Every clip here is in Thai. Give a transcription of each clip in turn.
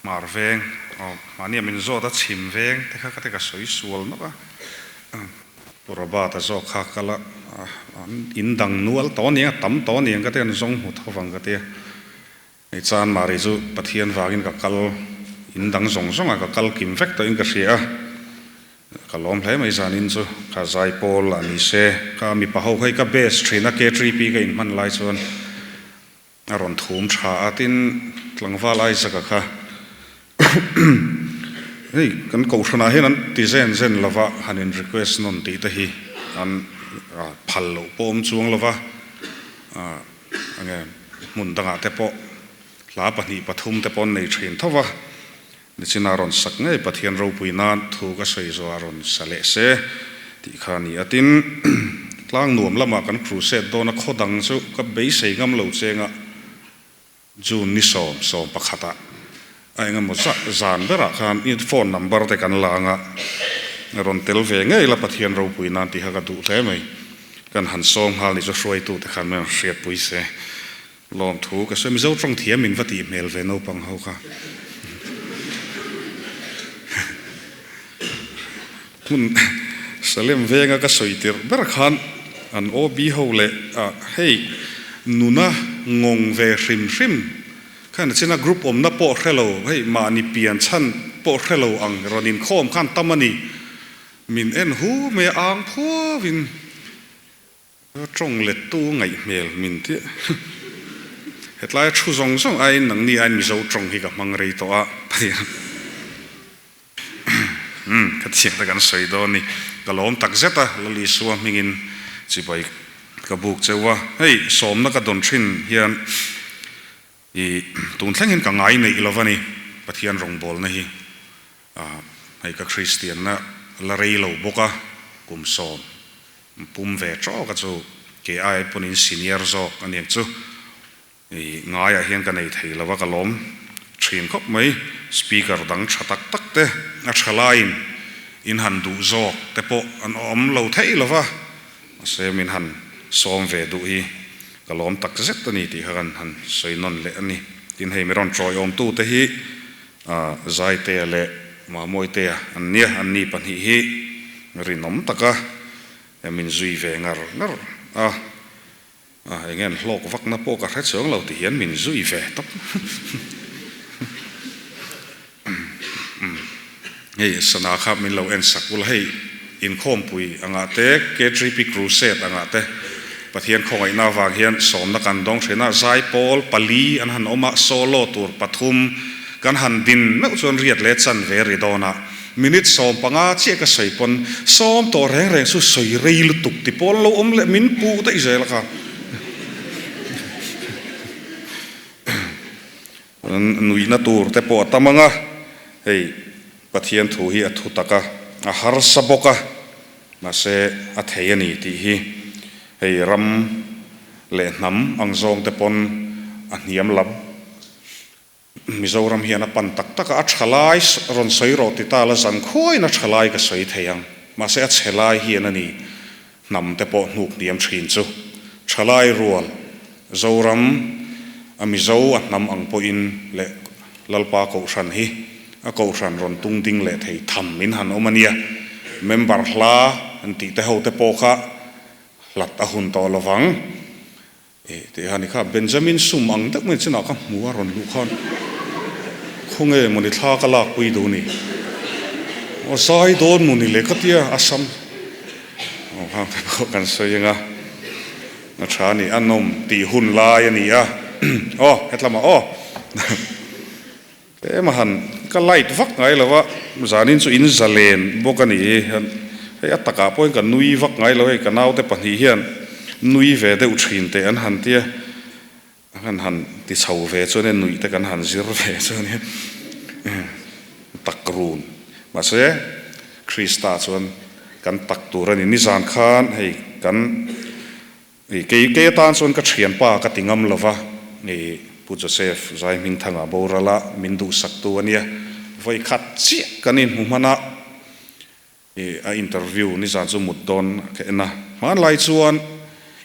mar veng mania min zo ta chim veng te kha ka soi sual na ka puraba ta zo kha kala in dang nual to ni tam to ni ka te an zong hu thawang ka te ei chan mari chu pathian wangin ka kal in dang zong zong ka kal kim vek to in ka ria kalom hle mai zanin chu ka zai pol ani se ka mi pa ho khai ka base trina ke 3p ka in man lai chon aron thum tha atin tlangwa lai saka kha hey kan ko thana henan ti zen lova hanin request non ti ta hi an phal lo pom chuang lova ange mun danga te po la pani pathum te pon nei thin thawa ni chinaron sak ngai pathian ro puinan thu ka sei zo aron sale se ti khani atin tlang nuam lama kan crusade dona khodang chu ka be sei ngam lo chenga jun ni som pakhata ai ngam za zan bera khan in phone number te kan langa ron tel ve ngai la pathian ro puinan ti ha ka du hle mai kan han som hal ni zo hroi tu te khan men hriat pui se lom thu ka se mi zo trong thiam min vati mel ve no pang ho kha kun salem venga ka soitir ber khan an obi hole hey nuna ngong ve hrim khan china group om na po hello hey mani pian chan po hello ang ronin khom khan tamani min en hu me ang phu win trong let tu ngai mel min ti hetlai thu zong zong ai nang ni an mi zo trong hi ka mang rei to a ka thiang ta kan soi do ni kalom tak zeta lali suwa mingin chibai ka buk chewa hei som na ka don thin hian I tun thlengin ka ngai nei ilovani pathian rong bol na hi hei ka christian na la rei lo boka kum som pum ve tro ka chu ke ai punin senior zo aniang chu ngai a hian ka nei thei lova kalom thin khop mai speaker dang thatak tak te a thalain in han du zo te po an om lo thei lova se min han som ve du hi kalom tak zet ani ti han soinon le ani tin hei meron troi om tu te hi zai te le ma moi te an ni pan hi rinom taka min zui ve ngar engen hlok vak na po ka hret chong lo ti hian min zui ve top hei sana kha min lo en sakul hei in khom pui anga te K3P crusade anga te pathian khongai na wang hian som na kan dong thena zai pol pali an han oma solo tur pathum kan han din me chon riat le chan ve ri dona minute som panga che ka soipon som to reng su soi rei lu tuk ti pol lo om le min pu ta izel ka nui na tur te po tamanga hei pathian thu hi athu taka a har saboka ma se a theiani ti hi hei ram le nam ang zong te pon a niam lam mizoram hian a pan tak taka a thalai ron soi ro ti ta la zan khoi na thalai ka soi theiang ma se a chelai hian ani nam te po nuk niam thin chu thalai rual zoram amizo a nam ang po in le lalpa ko san hi a ko san ron tung ding le thei tham min han omania member hla an ti te ho te po kha lat a hun to lawang te hani kha benjamin sumang tak me china ka muwa ron lu khan khonge moni thla ka lak pui du ni o sai don muni le katia asam o ha ko kan soyanga na thani anom ti hun lai ani a hetlama te mahan ka light vak ngai lawa zanin chu in zalen bokani hei ataka poin ka nui vak ngai lo hei ka nau te pani hian nui ve de uthin te an han tia han ti chho ve chone nui te kan han zir ve chone takrun ma se krista chon kan tak turani ni zan khan hei kan ke tan chon ka thian pa ka tingam lova ni pu joseph zai min thanga borala min du sak tu ania voi khat chi kanin humana a interview ni za chu mut don ke na man lai chuan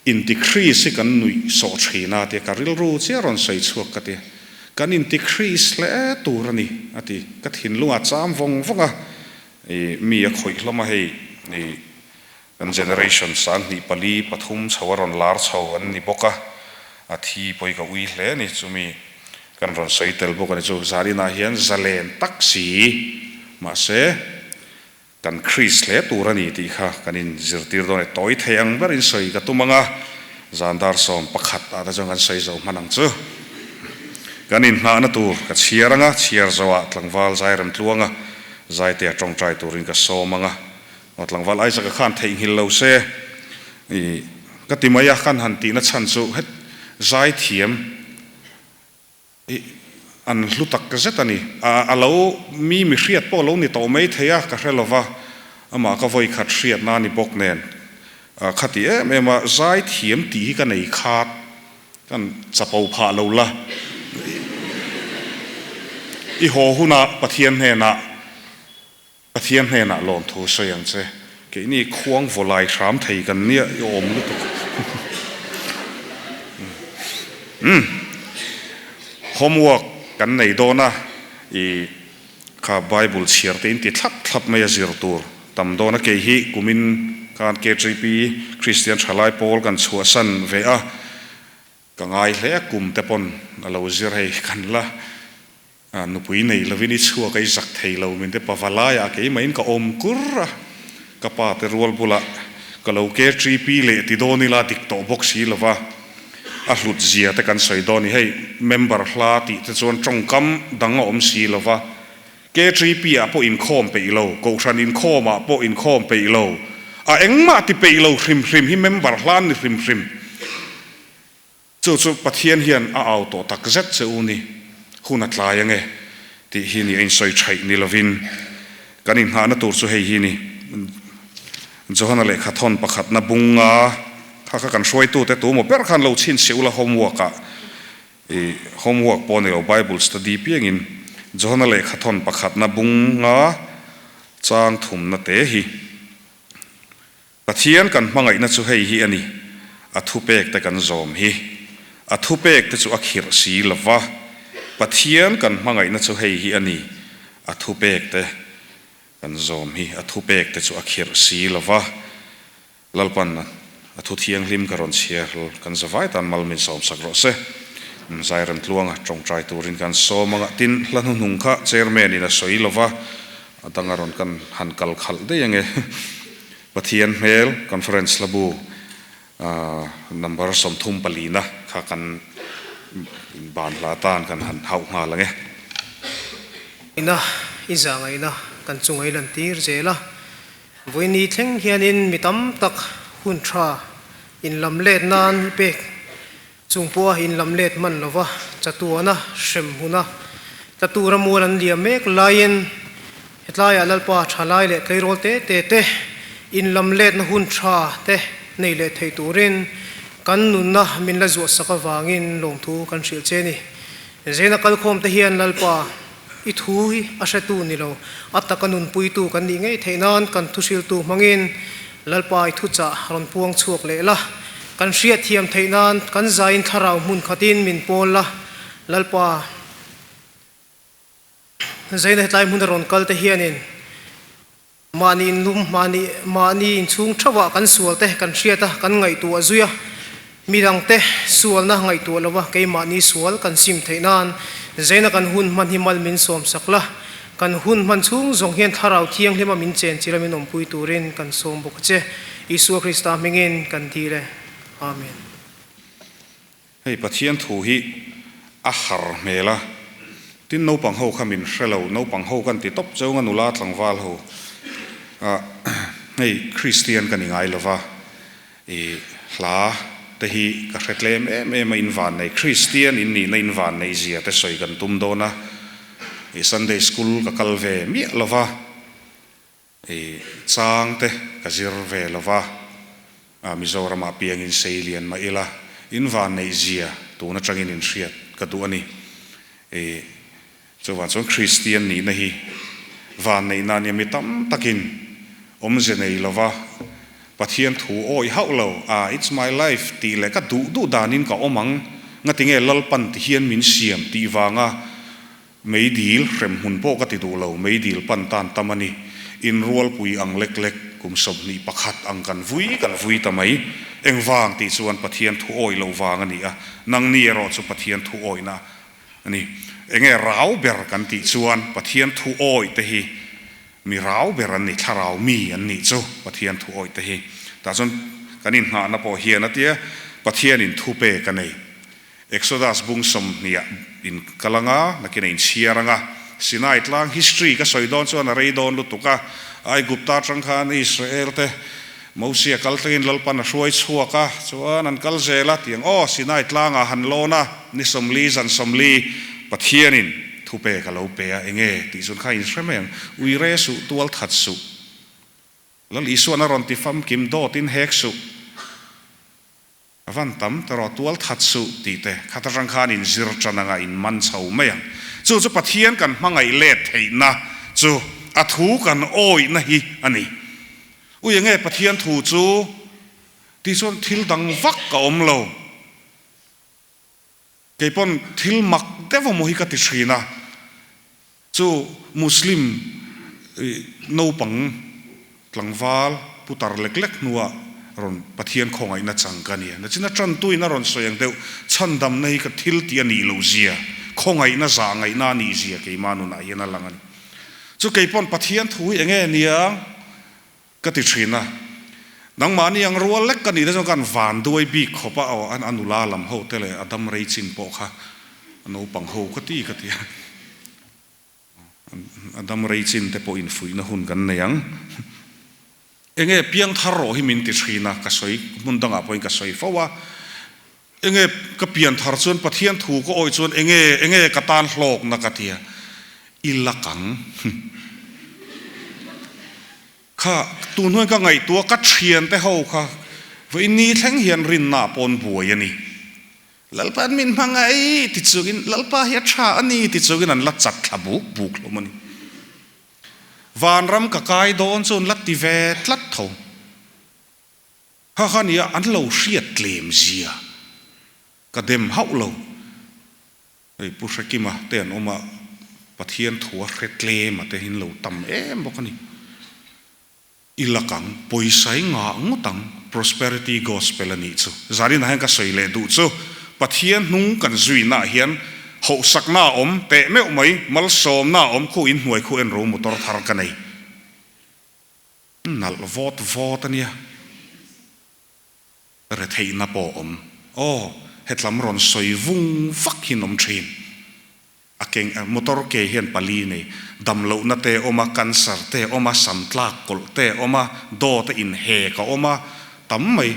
in decrease kan nui so thina te karil ru che ron sei chuak ka te kan in ti Chris le turani ati kathin lunga cham vong vonga mi a khoi hloma hei kan generation sang ni pali pathum chawaron lar chho an ni boka athi poi ka ui hle ni chumi kan ron soitel boka ni chu zarina hian zalen taksi ma se kan Chris le turani ti kha kanin zirtir don toy theyang berin soi ka tumanga zandar som pakhat ata jong kan soi zo manang chu kanin na tur ka chiaranga chiar zawa tlangwal zairam tluanga zaite atong trai turin ka somanga tlangwal ai saka khan theing hil lo se ka timaya khan hanti na chan chu het zai thiam an hlutak ka zetani alo mi hriat po lo ni to mai theya ka hrelova ama ka voi khat hriat na ni bok nen khati ema zai thiam ti ka nei khat kan chapau pha lo la i ho huna pathian he na lom thu soyang che ke ni khuang volai thram thei kan nia om lu tu homework kan nei dona i kha bible chiar te in ti thap mai azir tur tam dona ke hi kumin kan KJP Christian Chalai Paul kan chuasan ve a kangai hle kum te pon alo zir hei kan la nupui nei lovini chua kai zak thei lo min te pavalaya ke main ka om kurra ka pa te rol bula ka lo KJP le ti doni la tik to boxi lova a hlut zia te kan soi doni hei member hla ti te chuan tongkam danga om si lova KJP a po in khom pe lo ko than in khoma po in khom pe lo a engma ti pe lo hrim hi member hlan ni hrim chu pathian hian a auto tak zet che uni huna tlayang ti hi ni ein soi thai ni lovin kanin hana tur chu hei hi ni johana le khathon pakhat na bunga kha kan soi tu te tu mo per khan lo chin seula homework a homework pon lo bible study piangin johana le khathon pakhat na bunga chang thum na te hi pathian kan mangai na chu hei hi ani athupek te kan zom hi athupek te chu akhir si lova pathian kan mangai na chu hei hi ani athupek te kan zom hi athupek te chu akhir si lova lalpan athu thiang lim karon chiar kan zawai tan malmin som sakro se zairam tluanga tong trai turin kan somanga tin lanu nungkha chairman ina soi lova atangaron kan hankal khal de yange pathian mel conference labu number som thum palina kha kan ban la tan kan han hau nga lange ina izanga ina kan chungai lan tir jela voini thleng hianin mitam tak hun tha in lamlet nan pek chungpua in lamlet man lova chatuana shem huna tatura muran liamek lion hetlaya lalpa thalai le tleirol te in lamlet na hun tha te nei le thei turin kan nunna min la zu saka wangin long thu kan hril che ni zena kal khom te hian lalpa i thu hi a hretu ni lo atta kanun pui tu kan ni ngei theinan kan thu sil tu mangin lalpa i thu cha ron puang chuak le la kan hriat thiam theinan kan zain tharau mun khatin min pol la lalpa zaina tlai mun ron kal te hianin mani num mani in chung thawa kan sual te kan hriata kan ngai tu azuya mirang te sual na ngai tu lawa ke mani sual kan sim theinan zaina kan hun man himal min som sakla kan hun man chung zong hian tharau thiang hlema min chen chiramin om pui turin kan som bok che Isu Krista mingin kan thile amen hei pathian thu hi a har mela tin no pang ho khamin hrelo no pang ho kan ti top chonga nula tlangwal ho hei Christian kan ingai lova hla te hi ka hretlem em in van nei Christian in ni in van nei zia te soi kan tum dona Sunday school ka kalve mi lova chang te ka zir ve lova Mizoram apiang in Salian ma ila in van nei zia tu na changin in hriat ka tu ani chuwan chong Christian ni na hi van nei na ni mi tam takin om ze nei lova pathian thu oi haulo it's my life ti le ka du danin ka omang nga tinge lalpan ti hian min siam ti wanga meidil rem hun po ka ti du lo meidil pan tan tamani in rual pui ang lek lek kum som ni pakhat ang kan vui tamai engwang ti chuan pathian thu oi lo wang ani a nang ni ro chu pathian thu oi na ani enge rau ber kan ti chuan pathian thu oi te hi mi rau ber an ni tharau mi an ni chu pathian thu oi te hi ta chon kanin ha na po hian atia pathian in thu pe kanei Exodus bung som nia in kalanga nakina in chiaranga Sinai tlang history ka soidon chuan a reidon lutuka ai gupta tangkhan Israel te Moses kaltengin lalpan a hruai chuaka chuan an kalzela tiang Sinai tlanga hanlona ni somli zan somli pathianin thupe ka lo pe a enge ti chun kha in hremeng uire su tual that su lal isuan a ron ti fam kim do tin hek su avan tam taro tual that su ti te khatarang khan in zir chananga in man chau meyang chu pathian kan hmangai let theina chu a thu kan oi na hi ani uyenge pathian thu chu ti chon thil dang vak ka om lo keipon thil mak devo mohi ka ti thrina chu muslim no pang tlangwal putar lek lek nuwa ron pathian khongai na changkania na china tran tuina ron soyang deu chandam nei ka thil ti ani lo zia khongai na za ngai na ni zia ke manu na yana langan chu keipon pathian thu enge nia ka ti thrina nang mani ang rual lek kan ni da kan van duai bi khopa aw an anula lam ho tele adam rei chin po kha no pang ho ka ti adam rei chin te po in fui na hun kan neyang enge piang tharo hi min ti thrina ka soi mundanga point ka soi fawa enge ka pian thar chuan pathian thu ko oi chuan enge katan hlok na ka tia ilakang kha tu noi ka ngai tua ka thian te ho kha voi ni thleng hian rin na pon buai ani lalpan min mangai ti chugin lalpa hi tha ani ti chugin an la chat thabuk buk lo mani van ram ka kai don chun lat ti ve tlat tho ha khania an lo hriat tlem zia ka dem hau lo ei pushakima ten oma pathian thua hretle ma te hin lo tam em bokani ilakang poisai nga ngutang prosperity gospel ani chu zarin han ka soile du chu pathian hnung kan zui na hian ho sakna om te me mai mal som na om khu in huai khu en ro motor thar kanai nal vot ania re theina po om hetlam ron soi vung vak hin om thin akeng motor ke hian pali nei damlo na te oma cancer te oma samtlak kol te oma do te in he ka oma tam mai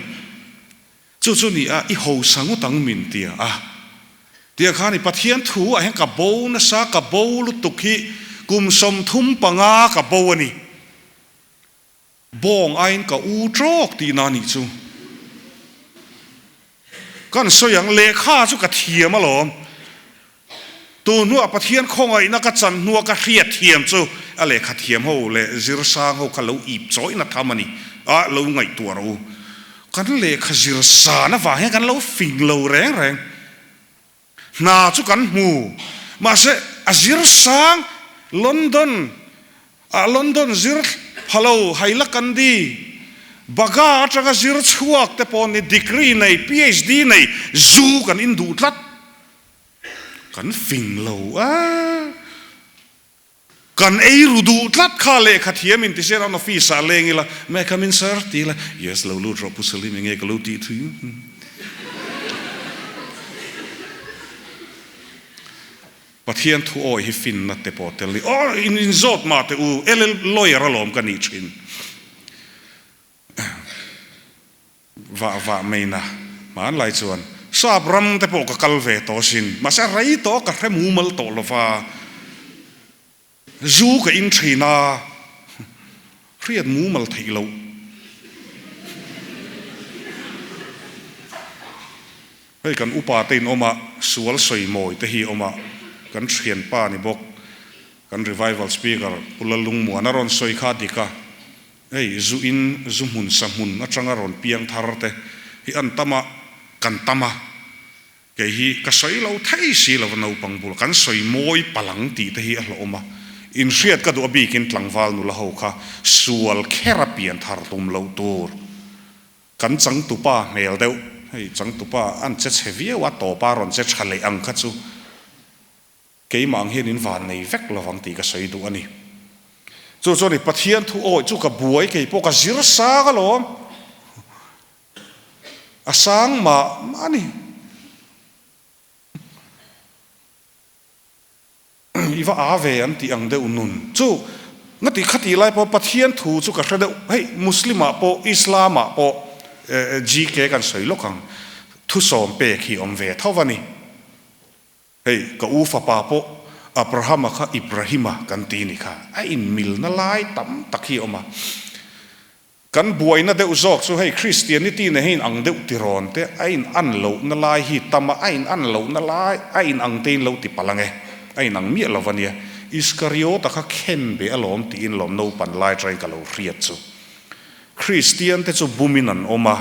chu ni a i ho sangu tang min tia tia khani pathian thu a hen ka bo na sa ka bo lu tukhi kum som thum panga ka bo ani bong ain ka u trok ti na ni chu kan soyang lekha chu ka thiam alom tu nu a pathian khongai na ka chan nu ka hriat thiam chu a lekha thiam ho le zir sang ho ka lo ip choi na thamani a lo ngai tu ro kan lekha zir sa na wa he kan lo fing lo reng na chu kan mu ma se azir sang London zir phalo haila kan di baga atanga zir chuak te pon ni degree nei PhD nei zu kan in du tlat kan fing lo kan ei rudu tlat kha le khathiam in ti sera no fi sa lengila me come in sir tila yes lo lu drop usali me nge lo ti thu pathian thu oi hi fin na te potel ni in zot ma te u lawyer alom kan ni thin va meina man lai chuan sabram te po ka kalve to sin ma sa rai to ka hremu mal to lova zu ka in thina khriat mu mal theilo hei kan upa tein oma sual soi moi te hi oma kan thian pa ni bok kan revival speaker pulalung mu anaron soi kha dika ei zu in zu mun samun atanga ron piang thar te hi an tama kan tama cái hi cái soi lâu thấy xí là nấu bằng bùn cái soi môi palang tì thế hi alo mà in riết cái đồ bị kinh tlang val nu là hậu kha sual kerapian thar tum lâu tur cái trắng tu pa mèo đâu hay trắng tu pa ăn chết heavy wa to pa ron chết chale ang khát chu cái mạng hiền in van này vét là vang tì cái soi tu anh cho này bắt hiền thu oi chu cái buổi cái po cái zir sa cái lo asang mà ani iwa ave an ti ang de unun chu ngati khati lai po pathian thu chu ka hre hei muslima po islama po gk kan soi lokang thu som pe khi om ve thawani hei ka u fa pa po abrahama kha ibrahima kan ti ni kha a in mil na lai tam takhi oma kan buaina de uzok chu hei christianity na hein ang de tiron te a in an lo na lai hi tama a in an lo na lai a in ang tein lo ti palange ai nang mi lovania iskariota kha khembe alom ti in lom no pan lai trai ka lo riat chu christian te chu buminan oma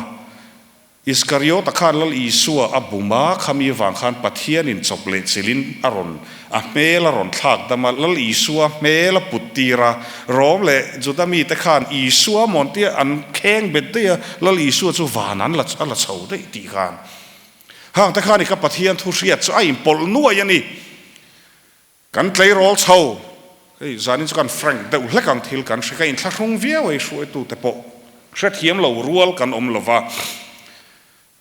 iskariota kha lal isua abuma khami wang khan pathian in chocolate silin aron a mela ron thak dama lal isua mela putira rom le judami te khan isua montia an kheng betia lal isua chu wanan la ala chho de ti khan hang te khan ka pathian thu riat chu ai pol nuai ani kan tlei rol chho ei zanin chu kan frank de hlekang thil kan shika in thlung via wei shuai tu te po hret hiam lo rual kan om lova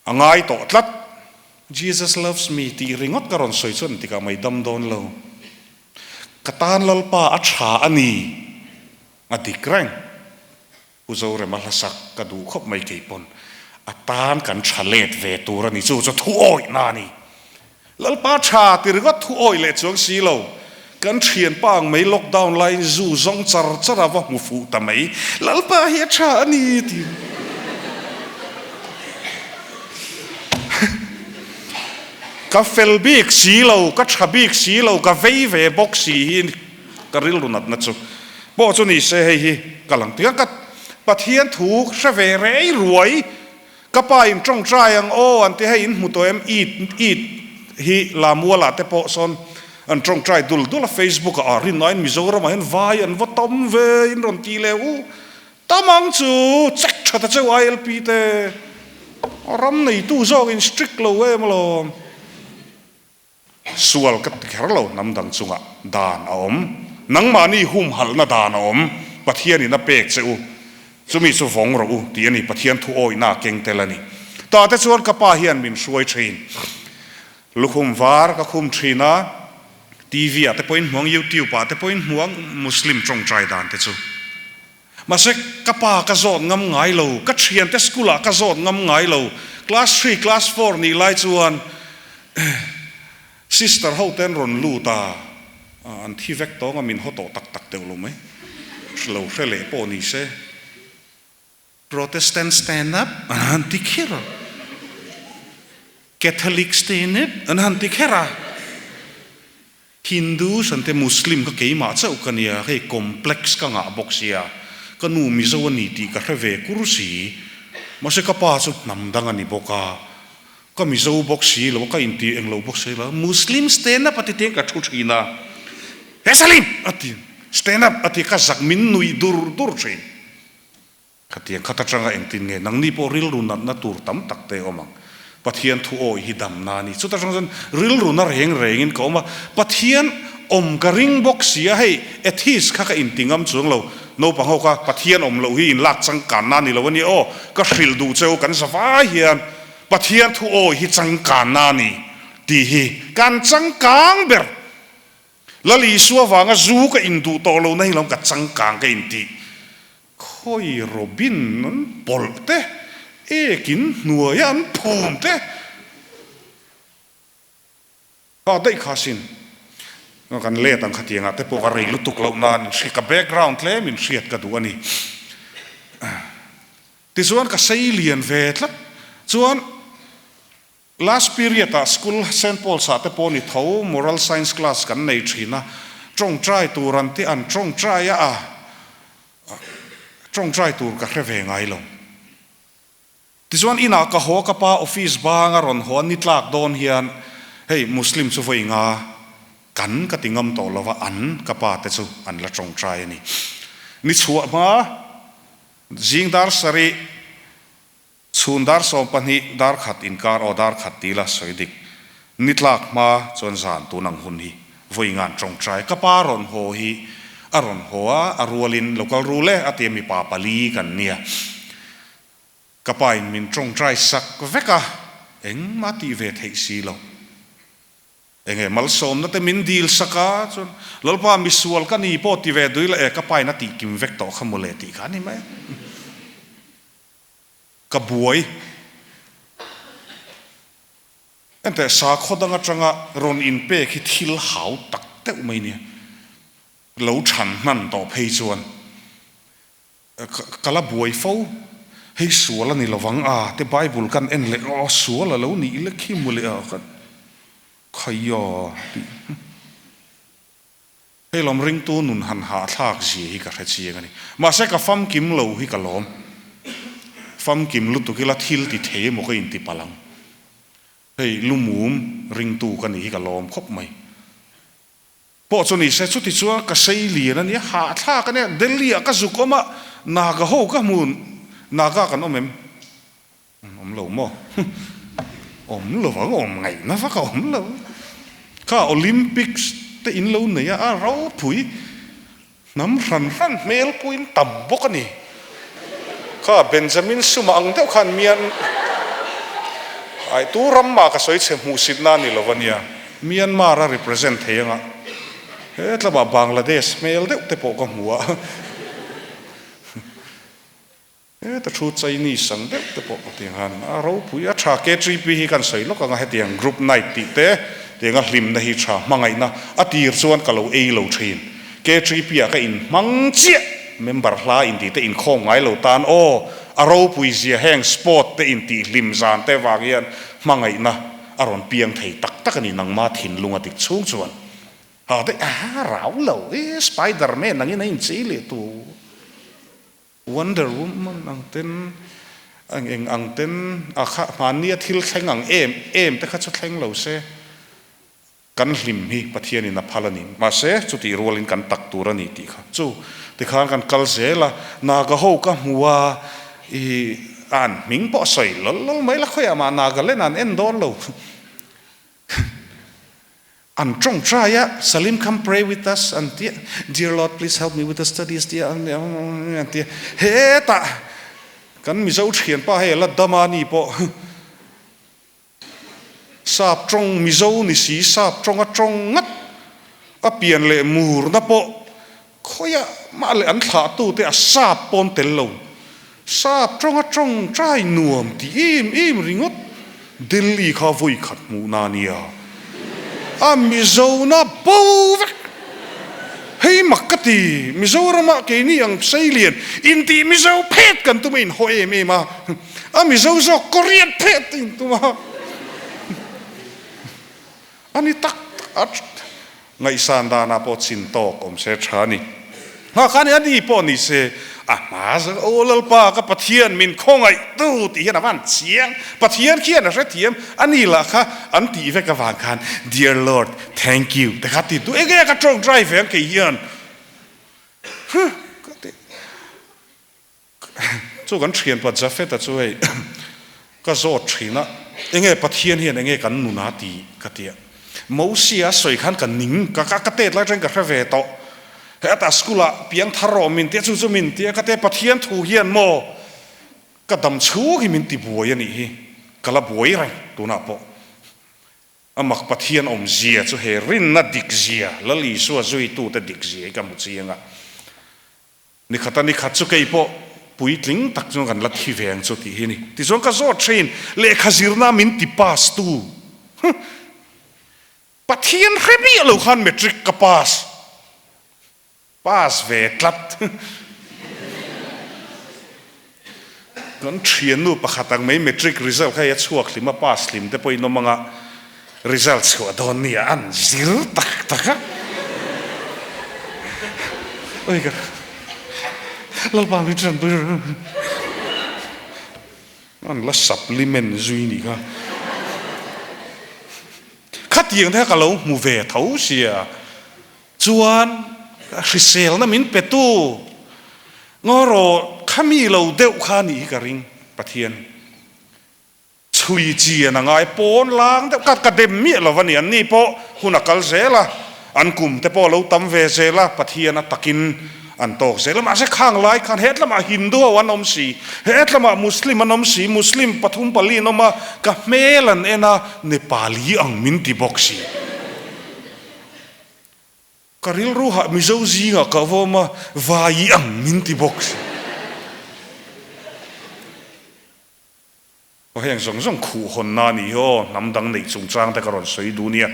angai to tlat Jesus loves me ti ringot karon soi chon tika mai dam don lo katan lal pa a tha ani adikrang uzo re malasak ka du khop mai ke pon atan kan thalet ve tur ani chu chu thu oi na ni lal pa tha ti ringot thu oi le chuang si lo kan thian pang mai lockdown line zu zong char chara wa mu fu ta mai lalpa hi tha ani ti ka fel bik si lo ka tha bik si lo ka vei ve box si hin ka ril runat na chu bo chu ni se hei hi kalang tia ka pathian thu hre ve rei ruai ka pa in tong trai ang o an ti hei in mu to em eat hi la mua la te po son an trong trai dul Facebook a rin nine mizoram hen vai an votom ve in ron ti leu tamang chu check thata chu ILP te ram nei tu zog in strict lo we malo sual kat kherlo namdang chunga dan a om nangmani hum hal na dan a om pathian in a pek cheu chumi chu vong ro u ti ani pathian thu oi na keng telani ta te chuan ka pa hian min suai thin lukhum var ka khum thina TV ate point muang YouTube ate point muang Muslim trong trai dan te chu masek kapa ka zon ngam ngai lo ka thian te school ka zon ngam ngai lo class 3 class 4 ni lai chuan sister ho ten ron lu ta an thi vek to ngamin hoto tak tak te lo mai slow khele po ni se Protestant stand up an tikhera Catholic stand up an tikhera Hindu sante Muslim ka keima chau kania he complex ka nga boxia kanu mi zo ni ti ka reve kursi mase ka pa chu namdang ani boka ka mi zo boxi lo ka inti eng lo boxi la Muslim stand up ati te ka thu thina he salim ati stand up ati ka zak min nui dur chin khatia khata changa eng tin nge nang ni po ril runat na tur tam tak te omang pathian thu oi hi dam na ni chuta jong ril runa reng in ko ma pathian om ka ring box sia hei ethis kha ka intingam chung lo no pa ho ka pathian om lo hi in lak chang kan na ni lo ni o ka hril du cheu kan sawa hian pathian thu oi hi chang kan na ni ti hi kan chang kang ber lali suwa wanga zu ka in du to lo nei lom ka chang kang ka in ti khoi robin non polte ekin nuayan phum te ka dei khasin kan le tang khatia te po ka rei lutuk lo nan si ka background le min siat ka du ani ti zuan ka sailian vetla chuan last period a school St Paul sa te po ni tho moral science class kan nei thina trong trai turan ti an trong trai a trong trai tur ka hreve ngai lo ติส่วนอินาก็หัวกป้าออฟฟิศบางอรอนหัวนิตลากโดนเฮียนเฮ้ยมุสลิมสุไฟงากันกติงมโตลว่าอันกป้าเตสุอันละจงใจนี่นิชัวมาจิงดาร์สรีสุนดาร์สอมปันฮิดาร์ขัดอินการอดาร์ขัดตีละสวยดิกนิตลากมาจนสานตูนังหุนฮีไฟงานจงใจกป้ารอนโหฮีอรอนหัวอรัวลินเราก็รู้เลยอาเตียมีป่าปลีกันเนี่ยกระปายมินจงใจสักเวกะเอ็งมาตีเวทให้สีเราเอ็งมัลสมนั่นแต่มินดีลสักจนหลังพามิสวลกันนี่พอตีเวดุยละกระปายนั่นตีกิมเวกต่อขโมเลตีกันนี่ไหมกระบวยแต่สาขดังจังอะรอนอินเป้คิดทิลหาวตักเต้าไม่เนี่ยเหลาฉันนั่นต่อเพยจวนกะละบวยฟูให้สัวละนี่ระวังแต่ไบเบิลกันเอ็นเลยสัวละแล้วนี่เล็กขี้มุเลยกันขยอให้ลมริงตัวนุนหันหาทากเสียกับเสียกันนี่มาเสกฟัมกิมเหลาให้กับลมฟัมกิมลุตุกิละทิลติเทมก็อินติพลังให้ลุมุมริงตัวกันนี่กับลมครบไหมพอจนนี่เสร็จสุดที่ชัวก็เสียเหลียนั่นเนี่ยหาทากันเนี่ยเดลียก็สุกมานากะโฮก็มุนนากะกันอมเหลวมั้งเหลวว่าไงนะฟักเหลวข้าโอลิมปิกแต่อินเหลวเนี่ยเราผุยน้ำรันเมลปุยต่ำบกันนี่ข้าเบนจามินสุมาอังเท่าขันเมียนไอตัวรำมากระสวยเชมูสิดนานี่เหลวเนี่ยเมียนมาระ represent เฮียงเฮ้ยแล้วแบบบังกลาเทศเมลเด็กแต่ปกหัวแต่ชุดใจนี่สังเด็กแต่ปกติฮันเราผู้ยาชาเกจีพีกันใส่ลูกก็ให้เตียงกรุ๊ปไนติเตเตียงลิมในฮิชามังไงนะอดีตส่วนกับเราเราเทนเกจีพีก็อินมังเจียเมมเบอร์ลาอินติเตอินคงไงเราตานเราผู้เสียแห่งสปอร์ตเตอินติลิมจานเตวากียนมังไงนะอารอนเปียงไทยตักนี่นังมาถิ่นลุงอติช่วงส่วนแต่เราสไปเดอร์แมนนั่งยังไงอินซีเลยตัวWonder Woman อังเต็นอังเต็นข้ามาเนี่ยทิลแข่งอังเอ็มแต่ข้าจะแข่งเราเสกันหิมฮีปะเทียนินับพลานินมาเสจุดที่รัวลินกันตักตัวนี่ตีค่ะจู่ที่ข้ากันกัลเซละนากะโฮกะมัวอันมิงปอใส่แล้วไม่ละค่อยมานากะเล่นอันเอ็นโดนเราอันจงใจอะ Salim come pray with us อันที่ Dear Lord please help me with the studies ที่อันที่เฮ้ตากันมิเจ้าเขียนป้าให้ละดามานี่ปอสาบจงมิเจ้านี่สีสาบจงอะจงงัดอะเปลี่ยนเลยมูร์นะปอค่อยมาเลยอันขาตู้แต่สาบปนเตลลงสาบจงอะจงใจหน่วมที่อิ่มริงดเดลีข้าวุยขัดมูนานียมิโซน่าปูวเฮ้ยมักกะตีมิโซระมาเกนี่ยังไซเลียนอินทีมิโซเพดกันตัวเองโฮเอเมมามิโซโซโคเรียนเพดอินตัวมาอันนี้ตักไงสันดานาปอชินโตกเสชานี่ข้านี่อันนี้ปอนี่เสมาสักโอลปากับปะเทียนมินคงไอตู้ตีเห็นวันเสียงปะเทียนเขียนอะไรเทียมอันนี้ล่ะค่ะอันตีเวกวางคัน Dear Lord thank you แต่ข้าติดตัวเองก็ตรงใจเฟียงเขียนจู่กันเขียนปัจจัยเฟตช่วยก็โจทย์ชีนะเองปะเทียนเห็นเองกันนุนาตีก็เตียมูเสียสวยขันกันนิ่งก็เตะไล่จังกับเวโตเฮ้ยแต่สกุลเพียงทารมินเตี้ยจู่มินเตี้ยก็เตะปะเทียนถูเฮียนโมก็ดำชูกิมินติบวยนี่ก็ละบวยไรตัวน่ะปะมักปะเทียนอมเจียจู่เฮรินนัดดิกเจียละลีสัวจุยตู้แต่ดิกเจียกันหมดเจียงอ่ะนี่ขัดนี่ขัดจู่เกยปะปุยลิงตักจงกันลัทธิเวียงจุดที่นี่ที่จงก็โจทย์เชนเลขจิรนามินติปาสตูปะเทียนเรบี้ลูกขันเมตริกกับปาสเวทลัดกันเชียนนูปะขัดตังไม่เมตริกรีเซลแค่ยัดชัวคลิมาปาสลิมแต่พออินมังอะรีเซลชัวโดนเนี่ยอันซิลตักโอ้ยกันเราปามิจันตุ อันละซัพลิเมนต์จุยนี่ค่ะขัดยังแท้กับเราหมู่เวทเขาเสียจวนริเซลนั่นมินเปตูงอรอข้ามีเราเดวข้านี่กระริงปะเทียนชุยจีนงไงปนล้างแต่กัดกระเด็มเมียเราวันนี้อันนี้พอหุ่นกัลเซล่ะอันกลุ่มแต่พอเราตั้มเวเซล่ะปะเทียนตะกินอันโตเซแล้วมาเสข้างไล่ขันเฮ็ดแล้วมาฮินดูวันนมสีเฮ็ดแล้วมามุสลิมนมสีมุสลิมปฐุมปลีนมากับเมลันเอนะเนปาลีอังมินติบอกสีกริลรู้หะมิโซซีงะกะว่ามาวายอังมินติบอกสีเพราะอย่างส่งขู่คนนานี่โอ้น้ำดังในจงจางแต่กระโดดสวยดูเนี่ย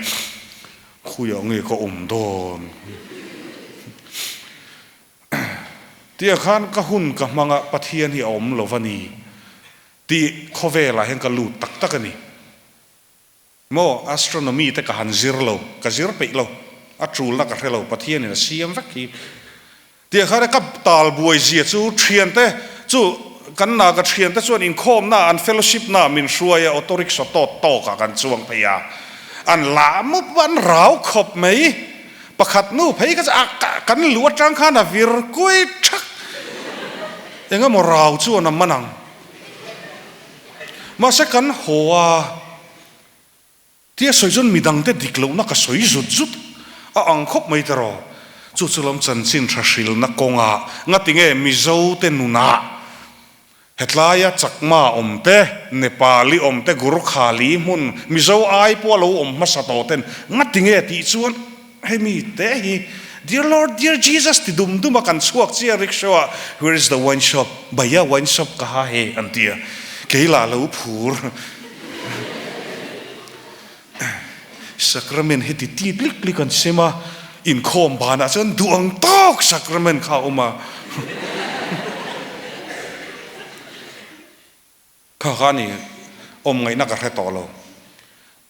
คุยอย่างเงี้ยก็โดนเที่ยขันก็หุ่นกับมังปะเทียนที่ลวนีที่ข้อเวลาเห็นก็ลูดตักกันนี่โมอัสโทรโนมีแต่ก็หันซิร์โลก็ซิร์ไปโลอัตรูนักกระเทโลปะเทียนนี่เสียมฟักกีเที่ยขันกับตาลบวยเสียจู่เทียนแต่จู่กันนากระเทียนแต่ส่วนอินโคมน่าอันเฟลโลชิพน่ามินช่วยออโตริกสโตโตกันจวงพยาอันลามุวันเราขบไหมประคัดนู่พยก็จะกันหลวดจังข้านาวิรกุยชักยังงั้นมาราวชั่วน้ำมันนังมาสักกันหัวที่สวยจนมีดังเด็ดดิกลูนักสวยสุดอังคบไม่ตรอจุดสลมจันสินทศิลนักกงะงัดติงเอมิโซเตนุนาเหตุลายจักมาเตเนปาลีเตกุรุขาลีมุนมิโซไอพวกเรามาสตอเตนงัดติงเอที่ชวนให้มีเตฮีDear Lord, dear Jesus, ti dum akan suak siya rickshaw. Where is the wine shop? Baya wine shop kahahe antia. Kaila lau pur. Sakramen hiti titlik kan sema in kom bana san duang tok sakramen ka uma. Kahani ngai nakaretolo.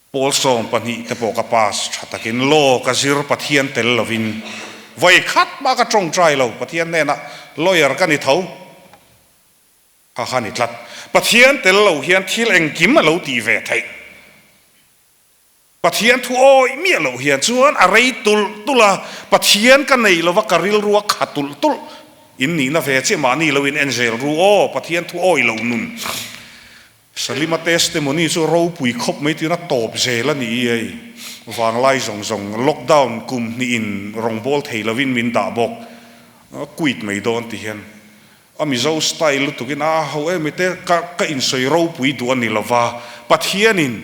Polsong pani te po kapas chatakin lo kasir pathian tel lovin vai khat ba ka trong trai lo pathian ne na lawyer ka ni thau ha ha ni tlat pathian tel lo hian thil eng kim lo ti ve thai pathian thu oi mi lo hian chuan a rei tula pathian ka nei lo wa karil ruwa khatul tul in ni na ve che mani lo in angel ru o pathian thu oi lo nun Salima testimony so ro pui khop mai tina top zela ni ai wang lai zong lockdown kum ni in rongbol theilovin min da bok quit mai don ti hian ami zo style tukin ho e mete ka in soi ro pui du ani lova pathianin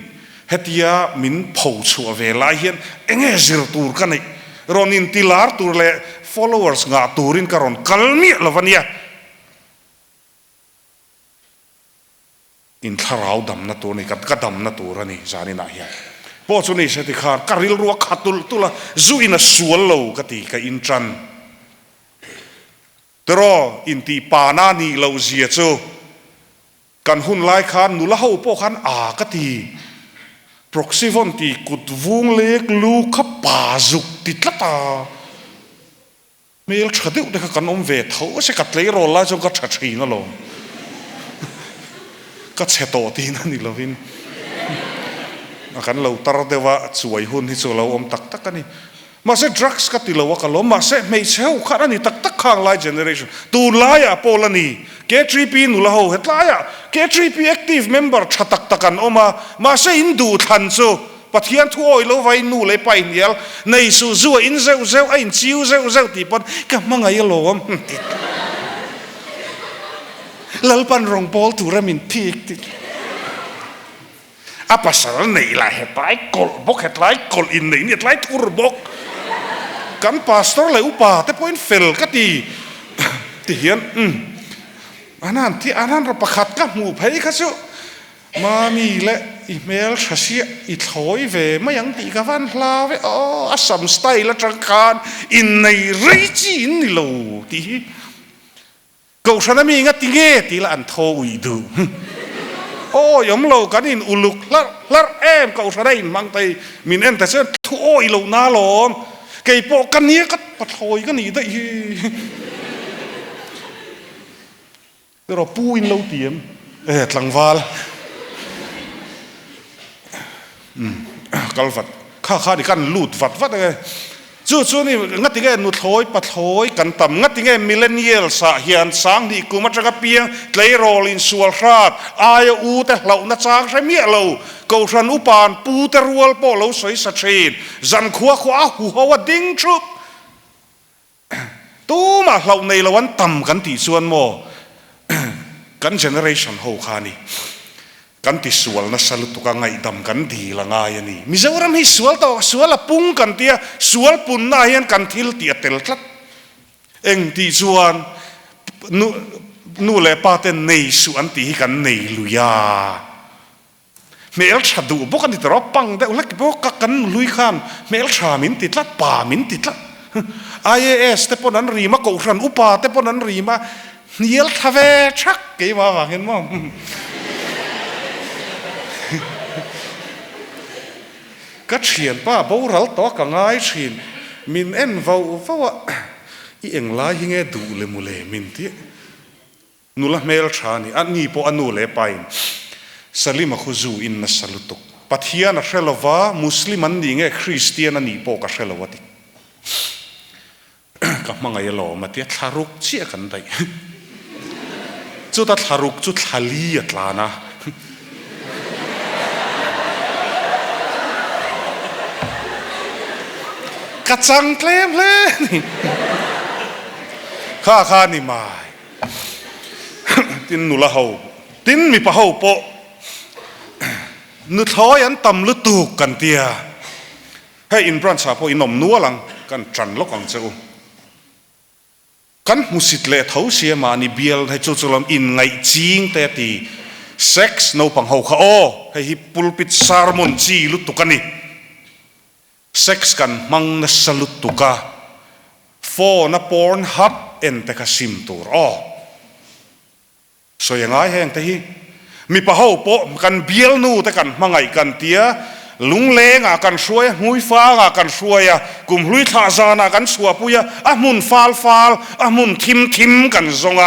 hetia min phou chu ve lai hian enge zir tur ka nei ronin tilar tur le followers nga turin karon kalmi lovania in tharau dam na tur ni ka dam na tur ani zani na hian po chu ni se ti khar karil ruwa khatul tula zu in a sual lo ka ti ka in tran tro in ti pa na ni lo zia chu kan hun lai khan nu la ho po khan a ka ti proxy von ti kut vung lek lu kha pa zuk ti tlata mel thadeu de ka kan ve tho se kat le ro la jo ka thathi na loก็เชโตตีนั่นนี่เราวินกันเราตระเดว่าสวยหุ่นที่สุเราตักกันนี่มาเสดรักส์ก็ติเราว่ากันล้มมาเสไม่เช่าข้านี่ตักข้างไลน์เจเนอเรชันตูไลน์อะโปลนี่เกทรีพีนุละหูเฮตไลน์อะเกทรีพีแอคทีฟเมมเบอร์ชัดตักกันออกมาเสอินดูทันซูปัทยันทั่วโลกไว้นู่เลยไปเนี่ยในสู่จัวอินเซลไอ้จิวเซลตีปนก็มังไงล้มlalu pan rong pol tura min tik apa salah nih lah hetlai kol ini hetlai turbok kan pastor le upah te point fail kati tihian anan rapakat ka mu phai ka chu mami le email chasia I thoi ve ma yang ti ka van hla ve o asam style atangkan in nei rechi in ni lo ti cậu sao mi ngắt tiếng tí là ăn thôi đủ, giống lâu cái nhìn uluk lát em cậu sao đây mang tay mình em tại sao thôi lâu na lom cái bộ cái nia cắt bật thôi cái gì đấy, rồi pui lâu tiền, ตลังวาลกัลฟัดข้าดิกันลูดฟัดเลยจู่นี่งัดที่แกนุถอยปัดถอยกันต่ำงัดที่แกมิเลเนียลสะเฮียนสังที่กูมาจากเปียงเลโรลินสัวราดอายอูแต่เหล่านักจางใช้เมียเราเกาชันอุปานปูเตรัวลโปเราสวยสะเชนจันขวาหัวดิ้งชุบตู้มาเหล่าในละวันต่ำกันที่ส่วนโมกันเจเนอเรชันโฮคานี่กันที่สวลนัสลุตุกังไงดำกันดีละง่ายนี่มิจฉาไม่สวลต่อสวลละปุ่งกันเตียสวลปุ่นนายกันทิลเตียเตลทัดเองที่ส่วนนูเลปาเตนในส่วนที่กันในลุยาเมลชาดูพวกกันที่ตรอปังแต่อุลักพวกกันลุยข้ามเมลชามินติดลัดป่ามินติดลัดIAS แต่ปนนั้นรีมากูรันอุปาแต่ปนนั้นรีมาเนียลทเวชักกี่มาเห็นมั้งก็เฉียนป้าบ่เราต่อกับง่ายเฉียนมินเอ็นว่าอีเอ็งลายยังไงดูเลยมุเลมินที่นูละเมลชานี่อันนี้พออันนูเลไปสลิมคุจูอินนัสลุตุกปัทยานักเชลวามุสลิมันดีไงคริสเตียนอันนี้พอกับเชลวาติกับมังไงหล่อมาเตี้ยทารุกเชี่ยกันได้จุดทารุกจุดทาลีอัตลานะกระจังเคลมเลยข้านี่มาตินนุละเฮาตินมีปะเฮาโปนุท้อยอันต่ำลุตุกันเตียให้อินบรันชาโปอินนมนัวหลังกันจันลกังเจ้ากันมุสิตเล่เท้าเสียมานี่เบียลให้จุดจุลมอินไงจิงแต่ตีเซ็กส์โนปังเฮาข้าโอให้ฮิปุลปิดซาร์มอนจีลุตุกันนี่เซ็กส์กันมังนัสลุตุกะโฟนัปอร์นฮับเอ็นเตคซิมตูร์อ๋อสวยงามแห่งแต่ฮีมีปะเฮาโปกันเบียลนูแต่กันมังไงกันเตียลุงเลงกันช่วยหุยฟ้ากันช่วยกุมลุยท่าจานากันสัวปุยมุนฟาลมุนทิมกันซง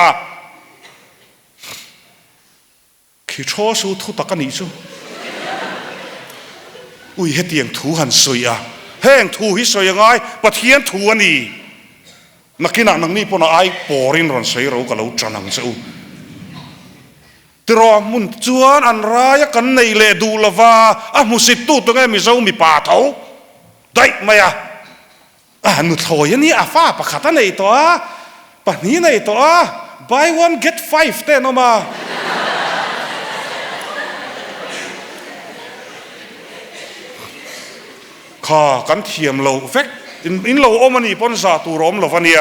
ขี้โชสูทุตะกันนี่จูอุ้ยเฮตียงถูหันสวยแห้งถูฮิสวยยังไงปะเทียนถูอันนี้นักกินนังนี่ปนไอปอรินรอนเสียเราก็เราจันังเจ้าตรอมุนจวนอันร้ายกันในเลดูละว่ามุสิตุตัวไงมิเจ้ามีป่าเถาได้ไหมนุถอยนี่ฟ้าประคัตในตัวปะนี้ในตัว buy one get five เต้นออกมาข้ากันเทียมเราเฟกอินเราโอมันนี่ปนซาตูรอมเราฟันเนีย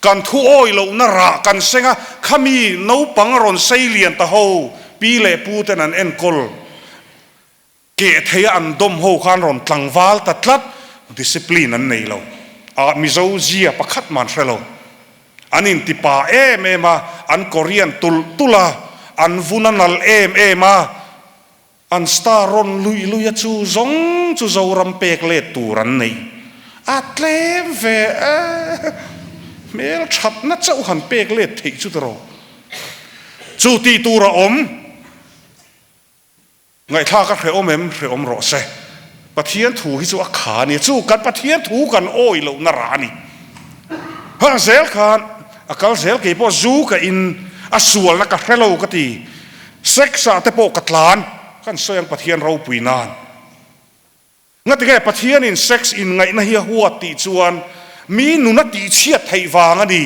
กันทุโอยเรานรากันเซงะขามีนูปังรอนเซเลียนตะโฮปีเล่ปูเตนันเอ็นกอลเกตเฮียอันดมโฮคานรอนตังวาลตัดลัดดิสซิปลีนันในเรามิโซเจียประคัดมันเชลอันนี้ติปามาอันโคเรียนตุลาอันวุนันนัลมาอันสตาร์รอนลุยจูซงจูโจรัมเปกเลตูรันในอัตเลมเวเมลชัดนัดเจ้าหันเปกเลติจุดรอจูตีตูระอมไงท่าก็เรอมรอเซปะเทียนถูที่จูอาขาเนี่ยจูกันปะเทียนถูกันโอ้ยเรานารานี่ฮะเซลคานอากาเซลกี่พอจูกับอินอสวลนักเรโลกตีเซ็กซ์แต่ปกัดลานกันเสียงปะเทียนเราปุยนานงั้นที่แกปะเทียนอินเซ็กซ์อินไงนะเฮียหัวตีจวนมีนุนัดตีเชียดไทยวางดี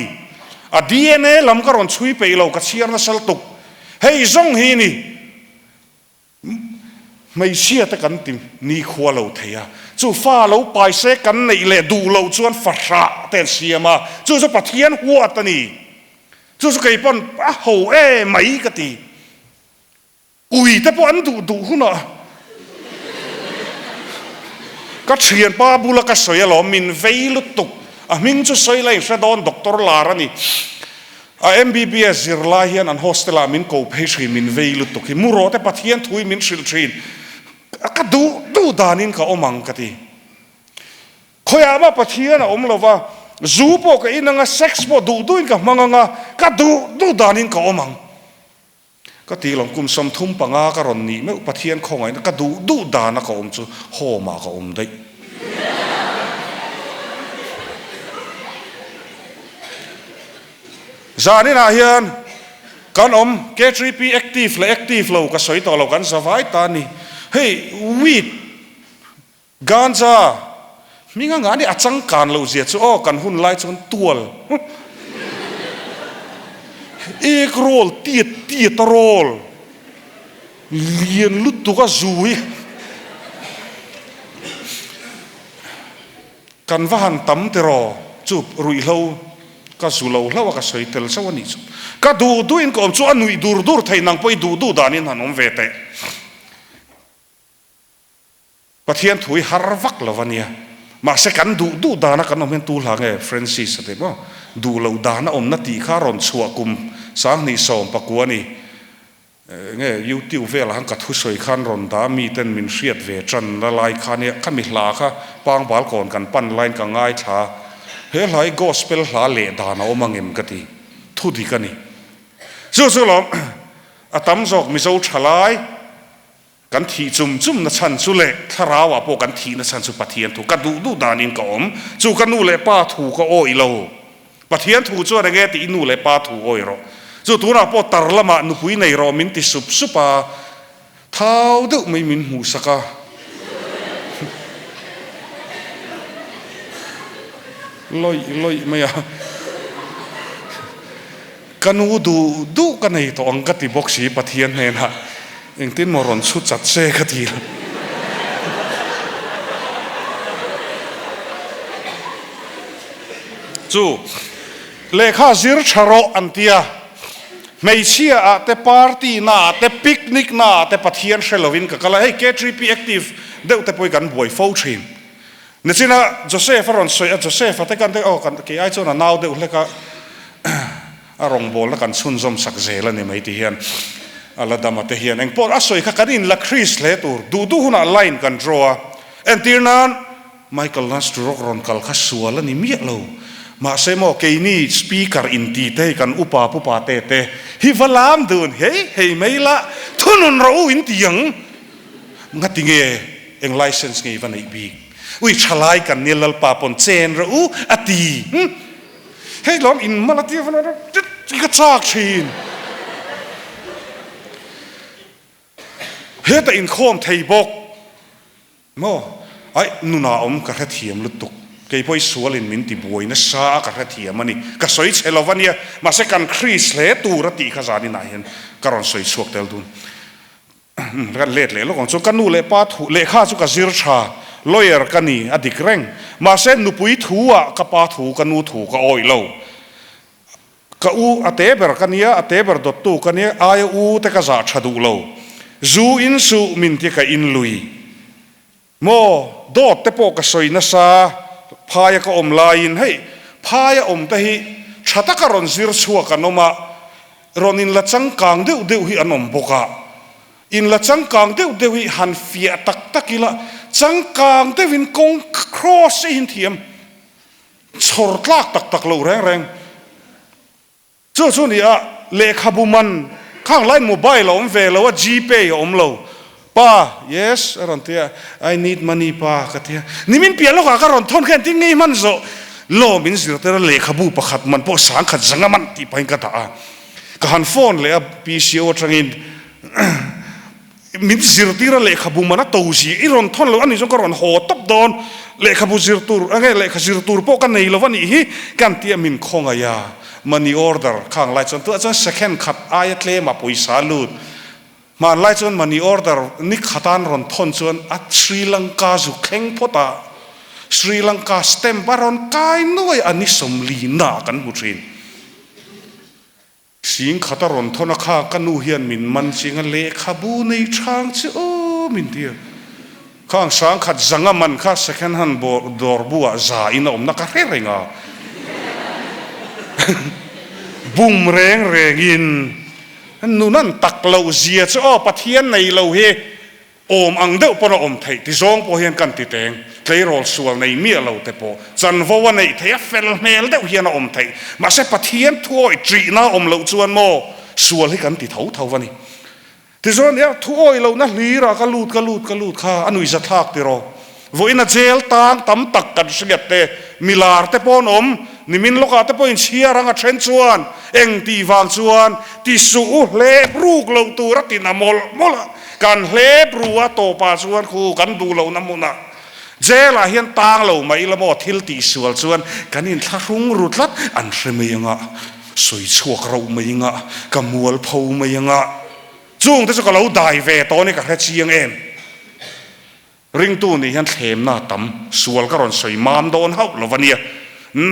DNA ลำก็รอนช่วยไปเรากระเชียร์นัสลตุกเฮ้ยจงฮีนี่ไม่เชียดแต่กันติมนี่ขวาเราเทียจู่ฟ้าเราไปเสกันในเล่ดูเราจวนฝัชะเตนเสียมาจู่จะปะเทียนหัวตนี่จู่จะเกี่ยปนโหไม่กตีอุ้ยแต่พออันดูหุ่นอ่ะก็เชียนป้าบุลกสวยหล่อมินเวลุตุกมิงจะสวยเลยเสดอนด็อกเตอร์ลารานี่MBBS จิรลาเฮียนอันโฮสเทลมินโกเพชิมินเวลุตุกมูโรแต่ปะเทียนทุยมินชิลทรีนก็ดูดานินก็อมังกตีขยามาปะเทียนอมเราว่าจูโปก็อินังเซ็กซ์โปดูอินกับมังงะก็ดูดานินก็อมัง ก็ตีหลงกุมสมทุ่มปังอาการอนนี่ไม่อุปเทียนคงไงก็ดูดานะก็จูโฮมาก็ได้จานี่นะเฮียนกันK3P active และ active เราก็สวยต่อเรากันสบายตานี่เฮ้ยวีดกันจ้ามีงานนี่อาจังการเราเสียจ้ากันหุ่นไล่จนตัวเอกโรลตีตโรลเลียนลุดตัวก็จุยกันว่าหันตั้มเตรอจูบรุยเราก็สู่เราว่าก็สวยเตลสวรรค์ก็ดูอินก็อมชวนนุยดูไทยนังไปดูดานินหันเวทปะเทียนถุยฮาร์วักละวันนี้มาเสกันดูดานะกันอมเป็นตูหลังเฟรนซิสเต็มว่าดูเราดานะอมนาทีข้ารอนชัวกุมสางนี่สอมปะกัวนี่ยูทิวเวลหังกัดทุสวยขันรอนดามีเต้นมินเชียดเวจันละลายขันเนี่ยขันมิลาค่ะปางบาลก่อนกันปั้นไลน์กันง่ายช้าเฮ้ยหลายกอสเปลหลาเละดานะอมังเอ็มกติทุดีกันนี่สู้ๆหรออาตมจอกมิโซฉลายกันทีจุ่มนัชันสุเล่ถ้าเราว่าพวกกันทีนัชันสุปะเทียนถูกกันดูดานินก็จู่กันนู่เล่ป้าถูกก็โอ้ยเราปะเทียนถูกจ้าเด็กตีนู่เล่ป้าถูกโอ้ยเราจู่ตัวเราพอตรละมานุพุยในรอมินติสุปาเท้าดุไม่มินหูสักลอยไม่อะกันดูกันในตัวอังกติบอกสีปะเทียนเนี่ยนะเองติ้นมรอนชุดจัดเซ่กทีละจู่เลขาซิร์ชาร์อันเตียไม่เชื่อแต่ปาร์ตี้น่าแต่ปิกนิกน่าแต่ปะเทียนเชลวินก็กล่าวให้ K3P active เดี๋ยวแต่ไปกันบ่อยโฟล์ชินนี่สินะโจเซฟรอนสวยโจเซฟแต่กันได้กันกี่ไอ้เจ้าหน้าน่าวเดี๋ยวเลยก็อารมณ์บอลแล้วกันซุนซอมสักเจแล้วนี่ไม่ที่เห็นอะไรดำมาที่เห็นเองพออาศัยกันอินลักคริสเลตูดูหุ่นไลน์กันรัวเอ็นทีนั้นไมเคิลนัสตรอกรอนกัลข้าสัวแล้วนี่มีอะไรมาเสมอเกนี่สปีกเกอร์อินตีเตกันอุปาปุปาเตฮิฟลามดูนเฮ้ยไม่ละทุนนเราอินตียังงัดติงเองไลเซนส์ไงวันไหนบีวิชลายกันเนี่ยลลปาปนเซนเราอตีเฮ้ยล้อมอินมาละที่วันนั้นจะกระชากชีนเฮ้ยแต่อินโคมไทยบกโม่ไอ้นุนาอมกระเทียมลุตุกเกี่ยวกับส่วนลินมินติบวยนะซากระเทียมมันนี่ก็สวยเชลวันนี้มาเสกันคริสเลตูรติขจานี่นายเห็นกรอนสวยสวกเตลดุนกันเล็ดเลยแล้วก่อนจนกันนู่เล่ป้าถูเล่ข้าจุกซิรชาลอยร์กันนี่อดีตแรงมาเส้นนุปุยถูอ่ะกับป้าถูกันนู่ถูก็อ้อยเล่าก็อูอเตเบอร์กันนี้อเตเบอร์ดตูกันนี้อายอูแต่ก็จะชัดูเล่าจูอินสูมินที่ก็อินลุยโมโดดแต่พวกก็สวยนะซาพายก็ลายอินให้พายแต่ฮีชัตตะกรอนซิรชัวกันนมารอนินละจังกังเดือฮีอันนมบกะอินละจังกังเดือฮีหันเฟียตักกิละจังกังเดวินกงครอสอินเทียมชอร์ตลากตักเราแรงจู่นี่อะเลขาบุมันข้างไลน์โมบายเราเวลว่า GPay เราป้า yes อะไรนั่นเถีย I need money ป้าก็เถียนี่มินเปลี่ยนแล้วก็รอนทนแค่ที่งี้มันโซโลมินสิเราแต่เลขาบุประคัดมันพวกสังขัดสังมันที่ไปกันตาก็หันโฟนเลยอะ PCO จังอินมินสิเราที่เราเลขาบุมันน่ะตัวสิอีรอนทนเราอันนี้จงก็รอนโหตบโดนเลขาบุสิรตูอะไรเลขาสิรตูพวกกันในเราวันนี้กันเตียมินคงอายาmoney order ข้างไล่จนตัวจน second ขัดอายเคลมาปุยสาลูดมาไล่จน money order นิขัดอันรอนทนจนอัศรีลังกาจุเข่งพอตาศรีลังกาสเต็มบารอนกายน้อยอันนี้สมลีน่ากันบุตรินสิงขัดรอนทนข้ากันนูเฮียนมินมันสิงเลขบูในช่างเจ้ามินเดียข้างสังขัดจังมันข้า second hand ดอร์บัวจ่าอินอมนักเร่งอ่ะบุ้มแรงอินนู่นนั่นตักเราเสียจะอ้อปะเทียนในเราเฮโอมอังเดอปนอมไทยที่ซองพอเห็นกันติแตงเคยรอส่วนในเมียเราแต่พอจันว่าในเทียเฟลเมลเดอเฮียนอมไทยมาเสปะเทียนทั่วจีน่าอมเราชวนโมส่วนให้กันติเท่าวันนี้ ที่ส่วนเนี้ยทุ่งเรานะลีระก็ลูดข้าอันวิจทักติโรวันนั้นเจลตางตั้มตักกันเสียเตมิลาร์เตปอนอมนิมินลูกอาเตปอนเชียรังอัดเชนชวนเอ็งตีวางชวนที่สู้เล็บรูกเราตัวรัตินามอลการเล็บรัวโตป่าชวนคู่กันดูเราน้ำมุนะเจลาเฮียนตางเราไม่ละมอทิลตีสวลชวนกันนินทารุงรุดลัดอันเสมียงะสวยชวกเราไม่ยังะกำมวลพูไม่ยังะจุงที่สุดเราได้เวตอนนี้กับแค่เชียงเองริงตู้นี่ยันเทมหน้าตั้มสวลก็รอนสวยมามโดนเขาเราวันนี้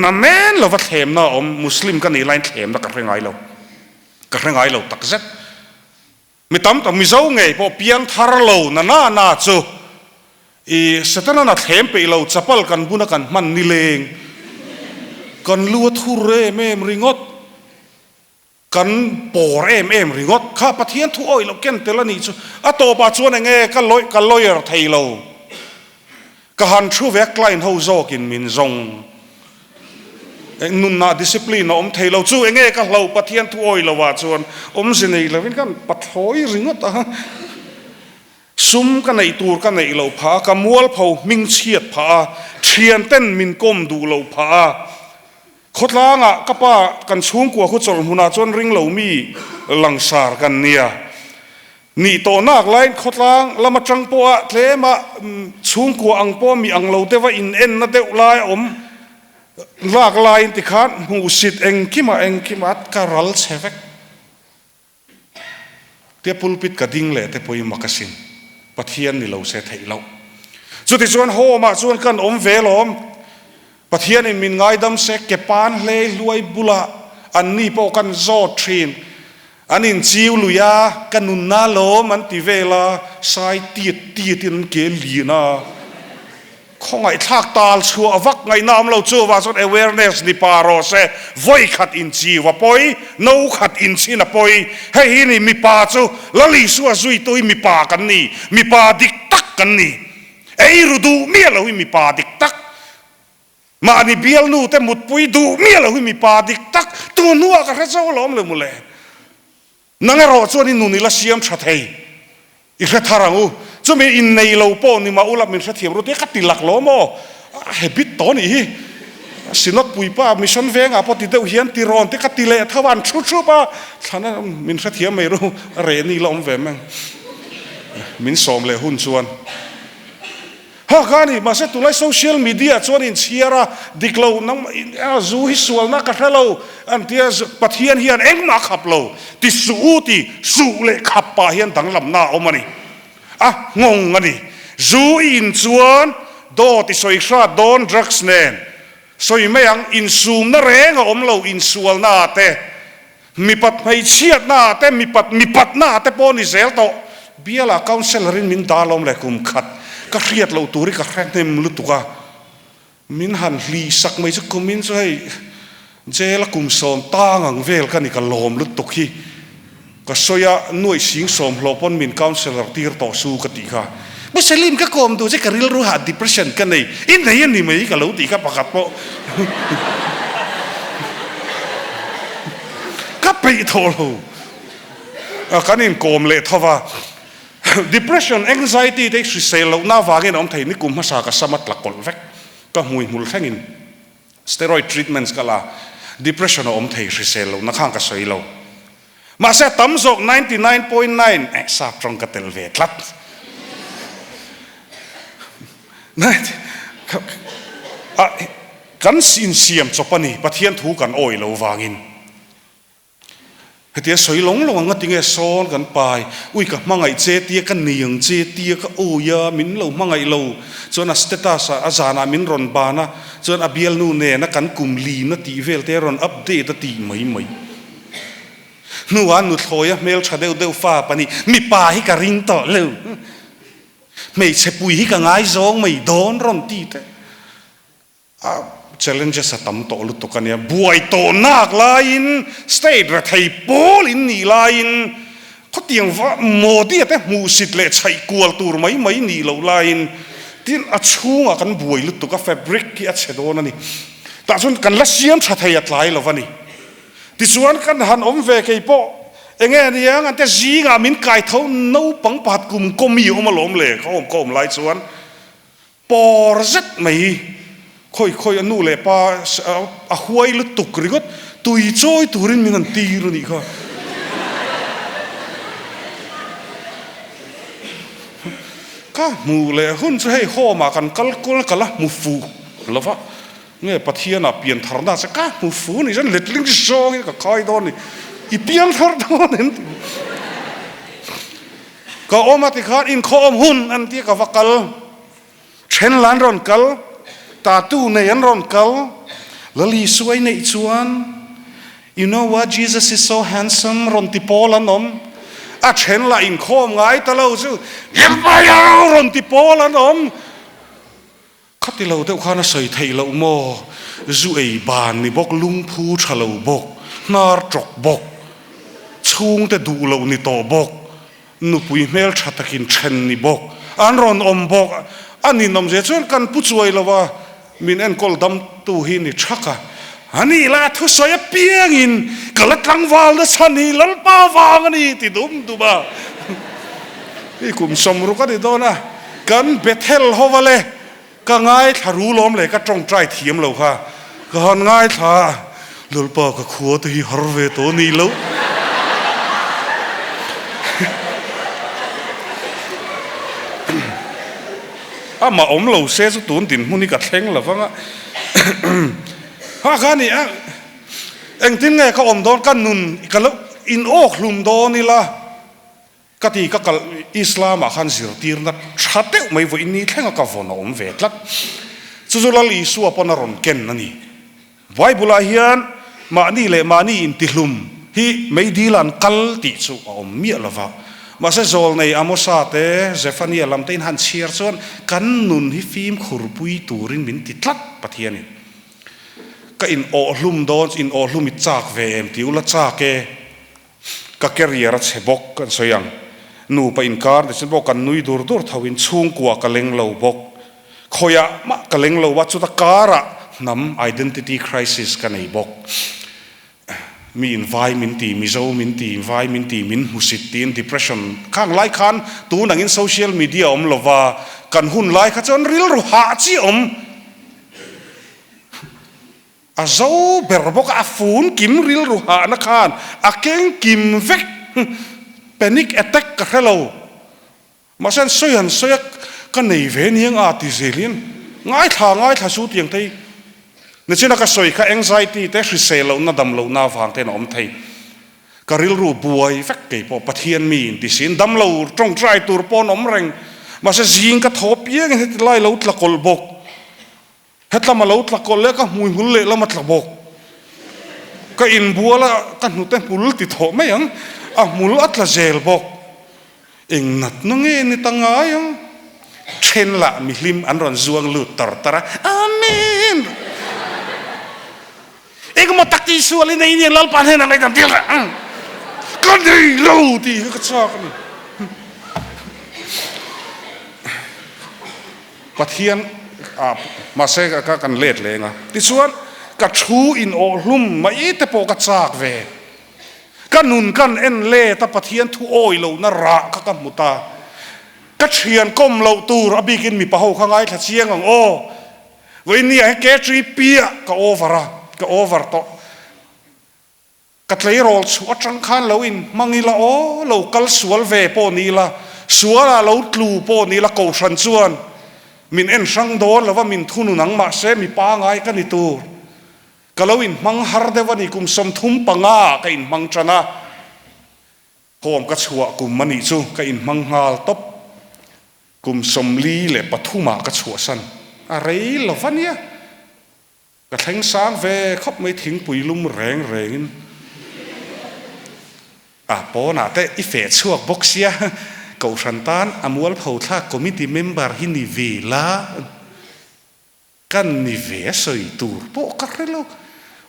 นั่นแม่นเราว่าเทมหน้ามุสลิมกันนี่ไล่เทมแล้วก็เรื่องไงเราตักเซ็ตมีตั้มแต่มีเจ้าไงพอเพียงทาร์เราน่าจูอีเสร็จแล้วน่ะเทมไปเราจับปลกันบุญกันมันนิเลงกันลัวทุเรแม่มริงดกันปอเอ็มริงดข้าปะเทียนทุอ้อยเราเก่งแต่ละนี่จูอะโตปะชวนไงกันลอยไทยเราก็หันชูเวกไลน์เขาโจกินมินซงนุนนาดิสซิปลีนไทยเราจูไงก็เราปะเทียนทุอ้อยเราว่าชวนสินี่เราเป็นกันปะถอยริงดอ่ะซุ่มกันในตัวกันในเราพากำมัวเผามิงเชียดพาเชียนเต้นมินก้มดูเราพาขดล้างอ่ะก็ป้ากันช่วงกว่าขุดจนหุนาจนริงเหลามีหลังสารกันเนี่ยนี่โตนักไล่ขดล้างแล้วมาจังปัวเทมาช่วงกว่าอังปัวมีอังเหลาแต่ว่าอินเอ็นนั่นเดวไล่ลากไล่ติขันหูสิทธิ์เองขี้มาการัลเซฟกเทียบปุลปิดกระดิ่งเลยแต่พอยมักสินปะเทียนนี่เราเสียไทยเราสุดที่ส่วนโฮมาส่วนกันเวลอมปะเทียนนี่มินไงดำเสกเก็บปานเล่รวยบุละอันนี้พอกันโจทรีนอันนี้จิวลุยากันนุนนาโลมันติเวลาสายตีดนเกลีนะข้องไอ้ทักตาลชัววักไงน้ำเราชัวว่าส่วน awareness นี่ปารอเสไว้ขัดอินจีว่าปอยนูขัดอินซีนะปอยให้นี่มีปาจูละลิสัวซุยตัวมีปากันนี่มีปาดิกตักกันนี่ไอ้รูดูเมียเรามีปาดิกตักมาอันนี้เบียลนูแต่หมดปุยดูเมียเรามีปาดิกตักตัวนัวกันแค่เจ้าล้อมเลยมุเลยนั่งรอส่วนนี้นูนี่ละเสียมชัดเฮอีกแค่ทารังจะมีอินในเราป้อนนี่มาอุลับมินเสียมรถเด็กติดหลักล้อมอ๋อเฮบิตตอนนี้สินอตปุยป้ามิชนเวงอ่ะพอติดเดียวเฮียนติรอนติดติเลทวันชุบป้าท่านั้นมินเสียมไม่รู้เรนี่ล้อมเวมังมินสอมเลยหุ่นชวนฮะการนี่มาเสร็จตัวไลฟ์โซเชียลมีเดียชวนอินเชียร์ดิกเราน้ำจูฮิสวลนักขัดเราอันที่ปะเทียนเฮียนเอ็งมาขับเราติสู้เลยขับป่าเฮียนตั้งลำหน้าเอามานี่อ่ะงงกันนี่จูอินชวนโดติสอยชาโดนดรักส์เนนสอยไม่ยังอินซูมนั่นเองเอาเราอินสวลหน้าเตมีปัดไม่เชียดหน้าเตมีปัดหน้าเตปอนิเซลโตเบียร์ละคาวเซลรินมินดาลอมเลยกุมขัดก็เครียดเราตัวนี้ก็แค่เต็มลุตุกะมินหันลีสักไม่จะกุมินใช่เจละกุมสอนตางังเวลกันนี่ก็ลมลุตุกีก็สอยหน่วยสิงสมหลบปนมินคาวเซลตีร์ต่อสู้กันตีค่ะมุสลิมก็กลมตัวจะกระริลรู้หา depression กันนี่อินไหนยันนี่ไม่ก็รู้ตีค่ะปะกับโปก็ไปโทรกันนี่กลมเลยทว่าdepression anxiety ได้สุดเซลล์น่าว่ากันน้องไทยนี่กลุ่มภาษาก็สมัติหลักกลเวกก็มวยมุลแข่งอิน steroid treatments ก็ละ depression น้องไทยสุดเซลล์นักข้างก็สวยเรามาเสร็จตั้มจก 99.9 ทราบตรงกับเตลเวทลัดนั่นกันสินเสียมจบปนี่ปะเทียนถูกันโอยเราวางินเฮียสวยหลงงั้นติงเอซอนกันไปอุ้ยกับมังไอเจตีกันเนียงเจตีก็โอยามินเรามังไอเราจนสเตตัสอาจารย์มินรอนบานะจนอเบียลนูเน่นักกันกลุ่มลีนตีเวลเตรอนอัปเดตตีไม่นัวนุทอยเมลชาเดวฟ้าปนี่มีป่าให้กระริงต่อเร็วไม่ใช่ปุยให้กระไงซองไม่โดนรอนตีแต่challenges ตั้มโตลุตุกันเนี่ยบวยโตนักลายน์ state ระไทยโปลินนี่ลายน์เขาเตียงว่าโมดีแต่มูสิทธิ์เละใช้กวลตัวไม่นี่เราลายน์ที่อัดช่วงกันบวยลุตุกับ fabric ที่อัดเชโดนั่นนี่แต่ส่วนกันละเสียมชาไทยอัดลายแล้ววันนี้ที่ส่วนกันหันเวกไอ้โป เงี้ยเนี่ยงั้นแต่จีงามินไก่เท่านู้ปังปัดกุมก็มีออกมาหลอมเลยเขาอมก็อมไล่ส่วนปอร์จัดไม่ค่อยนู่เลยป้าหวยลุตุกริกตุยจ้อยตุรินมีเงินตีรุนี่ค่ะก็มูเลยหุ่นจะให้ข้อมากันกันละมูฟูแล้ววะเนี่ยปะเทียนเปลี่ยนทาร์นาสักก็มูฟูนี่ฉันเล็ดลิงโซ่นี่ก็คอยโดนนี่อีเปลี่ยนทาร์นาเนี่ยก็อมาติขาดอินข้อมหุ่นอันที่กับวักกัลเช่นล้านรอนกัลตาตู้ในยันรอนกัลละลีสวยในชวน you know what Jesus is so handsome รอนติโปลันนมอาเช่นละอินข้อมไงตะเราจู่ยังไปเอารอนติโปลันนมขัดที่เราเท่าข้าน่ะใส่ไทยเราโม่จู่ไอ้บานนี่บอกลุงพูชะเราบอกนาจกบอกช่วงแต่ดูเรานี่ต่อบอกนุปุยเมลชัตกินเชนนี่บอกอันรอนอมบอกอันนี้น้ำเจ้ากันผู้ช่วยเราว่ามินเอ็นกอลดำตูหินนี่ชักอะอันนี้ละทุสอยเปียงินก็ละตั้งวาลสันนี่ละป้าวางนี่ติดุมดูบ้านี่กุมสมรู้ก็ได้โดนนะกันเบทเทลฮาวาเลก็ง่ายถ้ารู้ล้อมเลยก็จงใจเทียมเราค่ะก็ง่ายถ้าลุลป้าก็ขัวตัวฮาร์เวตัวนี้แล้วมาอมเราเสียสุดตุนตินมุนี่กัดเท้งหรอฟังอ่ะฮะกันนี่อ่ะเอ็งทิ้งไงเขาอมโดนกันนุนกันแล้วอินโอกลุมโดนนี่ละกติก็กับอิสลามขันสิรตีร์นัดชัดเตะไม่ว่าอินนี่แค่กับฝนอมเวทลัดสุดๆแล้วอิสุอาปนรอนเก่นนั่นนี่ไว้บุลาเฮียนมานี่เลยมานี่อินติลุมฮีไม่ดีลันกัลติสุอมเมียละวะมาเสจในอโมซาเตเซฟานีลำเต็นฮันเชียร์ส่วนกันนุนฮิฟิมขุรปุยตูรินบินติดลัดปะเทียนี่ก็อินโอลุมโดนอินโอลุมอิจากเวมติวละจากเกก็แกเรียร์เชบกกันสยังนูไปอินการ์ดฉันบอกกันนุยดูร์ทวินช่วงกัวกะเลงเหลาบกขอยะมะกะเลงเหลาวัดสุตการะนำ identity crisis กันไอ้บกมีอินไวมินตีมีโซมินตีอินไวมินตีมินมุสิตีน depression ข้างไล่คันตูนังอินโซเชียลมีเดียลว่ากันหุ่นไล่ขจรริลรูหาจีอาโซเบรบกอาฟูนกิมริลรูหานักขานอาเก่งกิมเฟกแพนิคแอตแทกกับเรามาเส้นสวยกันในเวนียงอาติเซลินง่ายท่าสู้เตียงไทยนี่ฉันก็สวยกับ anxiety แต่สิเซลเราหน้าดำเราหน้าฟังแต่หน้าอมไทยก็ริลรูบวยฟักเก็บปะเทียนมีดิสินดำเราจงใจตัวปอนอมแรงมาเส้นยิงกับทบเยอะเห็ดไล่เราตะกลบกเห็ดละมาเราตะกลแล้วก็มุยหุ่นเละแล้วมาตะบกก็อินบัวละกันหุ่นเต็มปุ่นติดโถไม่ยังมุลอัตละเจลบกเองนัดน้องเอ็นตั้งไงยังเช่นละมิลิมอันรอนจวงลุดตระอาเมนเอ็งมาตักที่ส่วนนี้เนี่ยเราปานให้นั่งในกันเดียวละก็ได้เราที่ก็ชอบกันปะเทียนมาเสกกันเล็ดเลยนะที่ส่วนกัดชูอินโอลุ่มมาอีแต่ปกัดจากเวกันนุนกันเอ็นเล่ตะปะเทียนทุโอยเรานระกัมุตาก็เชียนก้มเราตูรบีกินมีปะหูข้างไงถ้าเชียงของโอวันนี้ให้แกจีเปียก็โอเวอร์ก็โอเวอร์ต่อกัดเลยโรลสวดจังคันเราอินมังนี่ละโอเรากัลสวลเวปอนี่ละสวลเราตลูปอนี่ละกูชันชวนมินเอ็นสังโดนแล้วว่ามินทุนุนังมาเสมีปางไงกันนี่ตูก็เราอินมังฮาร์เดวันนี้กุมสมทุมปังอาก็อินมังชนะโฮมก็ชัวกุมมันนี่จูก็อินมังฮาลตบกุมสมลีเละปทุมาก็ชัวสันอะไรเหล่าวันเนี้ยก็แทงสางเวคบไม่ทิ้งปุ๋ยลุ่มแรงปอน่ะแต่อีเฟชช่วงบกเสียกูสันตานอมัวเผาท่าคอมมิตี้เมมเบอร์ฮินิเวลากันนิเวสอยตูร์ปกกระเลว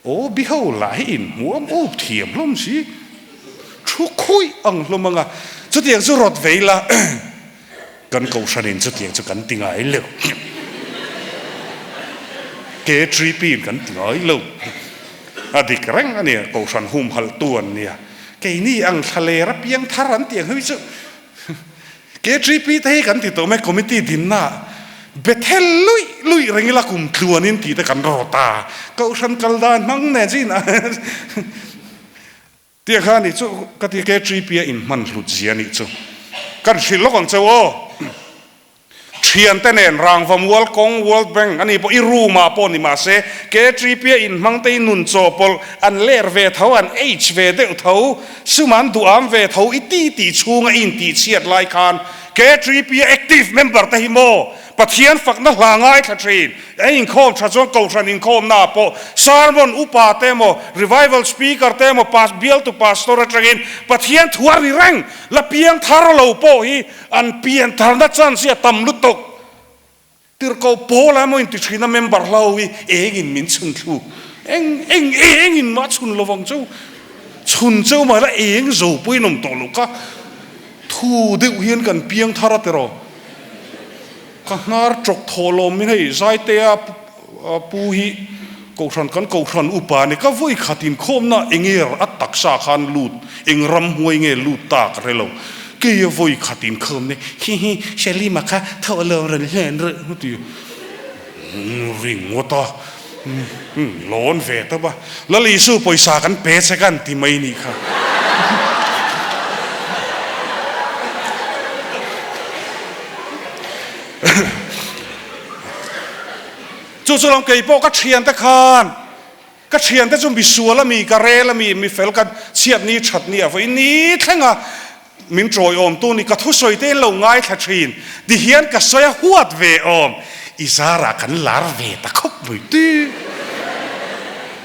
โอ้บิฮาวไหลอินหัวมูบเทียมล้มสิชุกคุยอังล้มมังอ่ะจุดเดียงจุดรถเวลากันกูสันเองจุดเดียงจุดกันติงไอเลวเกทรีปีนกันติงไอเลวอดีตแรงอันเนี้ยกูสันหุ่มหัลตัวนเนี่ย cái ni ang thale ra piang tharan tiang hui chu ke tripi te kan ti to me committee din na bethel lui rengila kum thluanin ti te kan rota ko san kaldan mang ne jin a tia khani chu ka ti ke tripi in man hlut ziani chu kan shilok ang chawo thian te nen rang vom world bank ani po iruma po ni ma se ke tripia in mangte nun chopol an ler ve thau an h ve de thau suman du am ve thau iti ti chunga in ti chiat lai khan ke tripia active member te hi mo pathian fakna hlangai thatrin in khom tha chong ko than in khom na po sermon upa te mo revival speaker te mo pas biel to pastor atagin pathian thuari rang la piang thar lo po hi an pian thar na chan sia tam lutok tir ko po la mo in ti thina member lawi egin min chun thu eng in ma chun lovang chu chun chu ma la eng zo pui nom to lu ka thu de hian kan piang thara te ro ka ngar chok tholom min hei zai te a pu hi ko thran upa ni ka voi khatin khom na enger at taksa khan lut engram huai nge lut tak relo ke ye voi khatin khom ne hi sheli ma kha tholo ren hen re hu ti ring ngota lon ve ta ba la li su poisa kan pe se kan ti mai ni khaจู่ๆลองเกย์พวกก็เชียนตะคานก็เชียนแต่จนบิสัวละมีกระเรละมีเฟลกันเชียดนี้ฉัดนี้อ่ะวันนี้ทั้งอ่ะมินโจยอมตัวนี้ก็ทุสอยเต้นลงง่ายทัดชีนดิเฮียนก็สอยหัวเวอมอิสาระกันลาร์เวตะคบบุยตี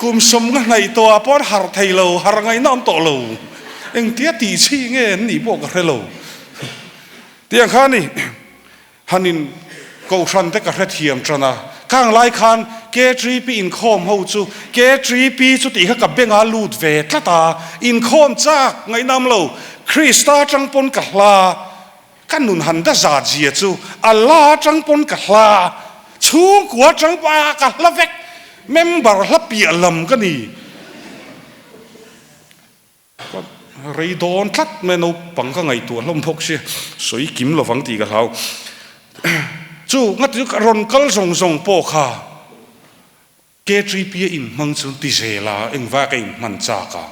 กุมสมกันในตัวปอดหาร์ไทยโลหาร์ไงน้ำโตโลเอ็งเตี้ยตีชีเงี้ยนี่พวกกระเรโลเตียงข้านี่ฮันนินกูชันแต่กระเทียมจันนะข้างไล่คันเกตรีปีอินคอมหูจูเกตรีปีจุดอีกกับเบงอาลูดเวทตาอินคอมจากไงนำเราคริสตาจังปนกัลลากันนุนหันได้จาเจียจูอัลลาจังปนกัลลาชูกัวจังปากัลลาเวกเมมเบอร์ลับปีอลำกันนี่ไรโดนทัดเมนูปังก็ไงตัวลมพกเสียสวยกิมเราฟังตีกับเขาจู่งัดยุกรอนกัลส่งโปค่ะเกตรีปีอินมังจุนติเซลาเอ็งว่ากันมันจากะ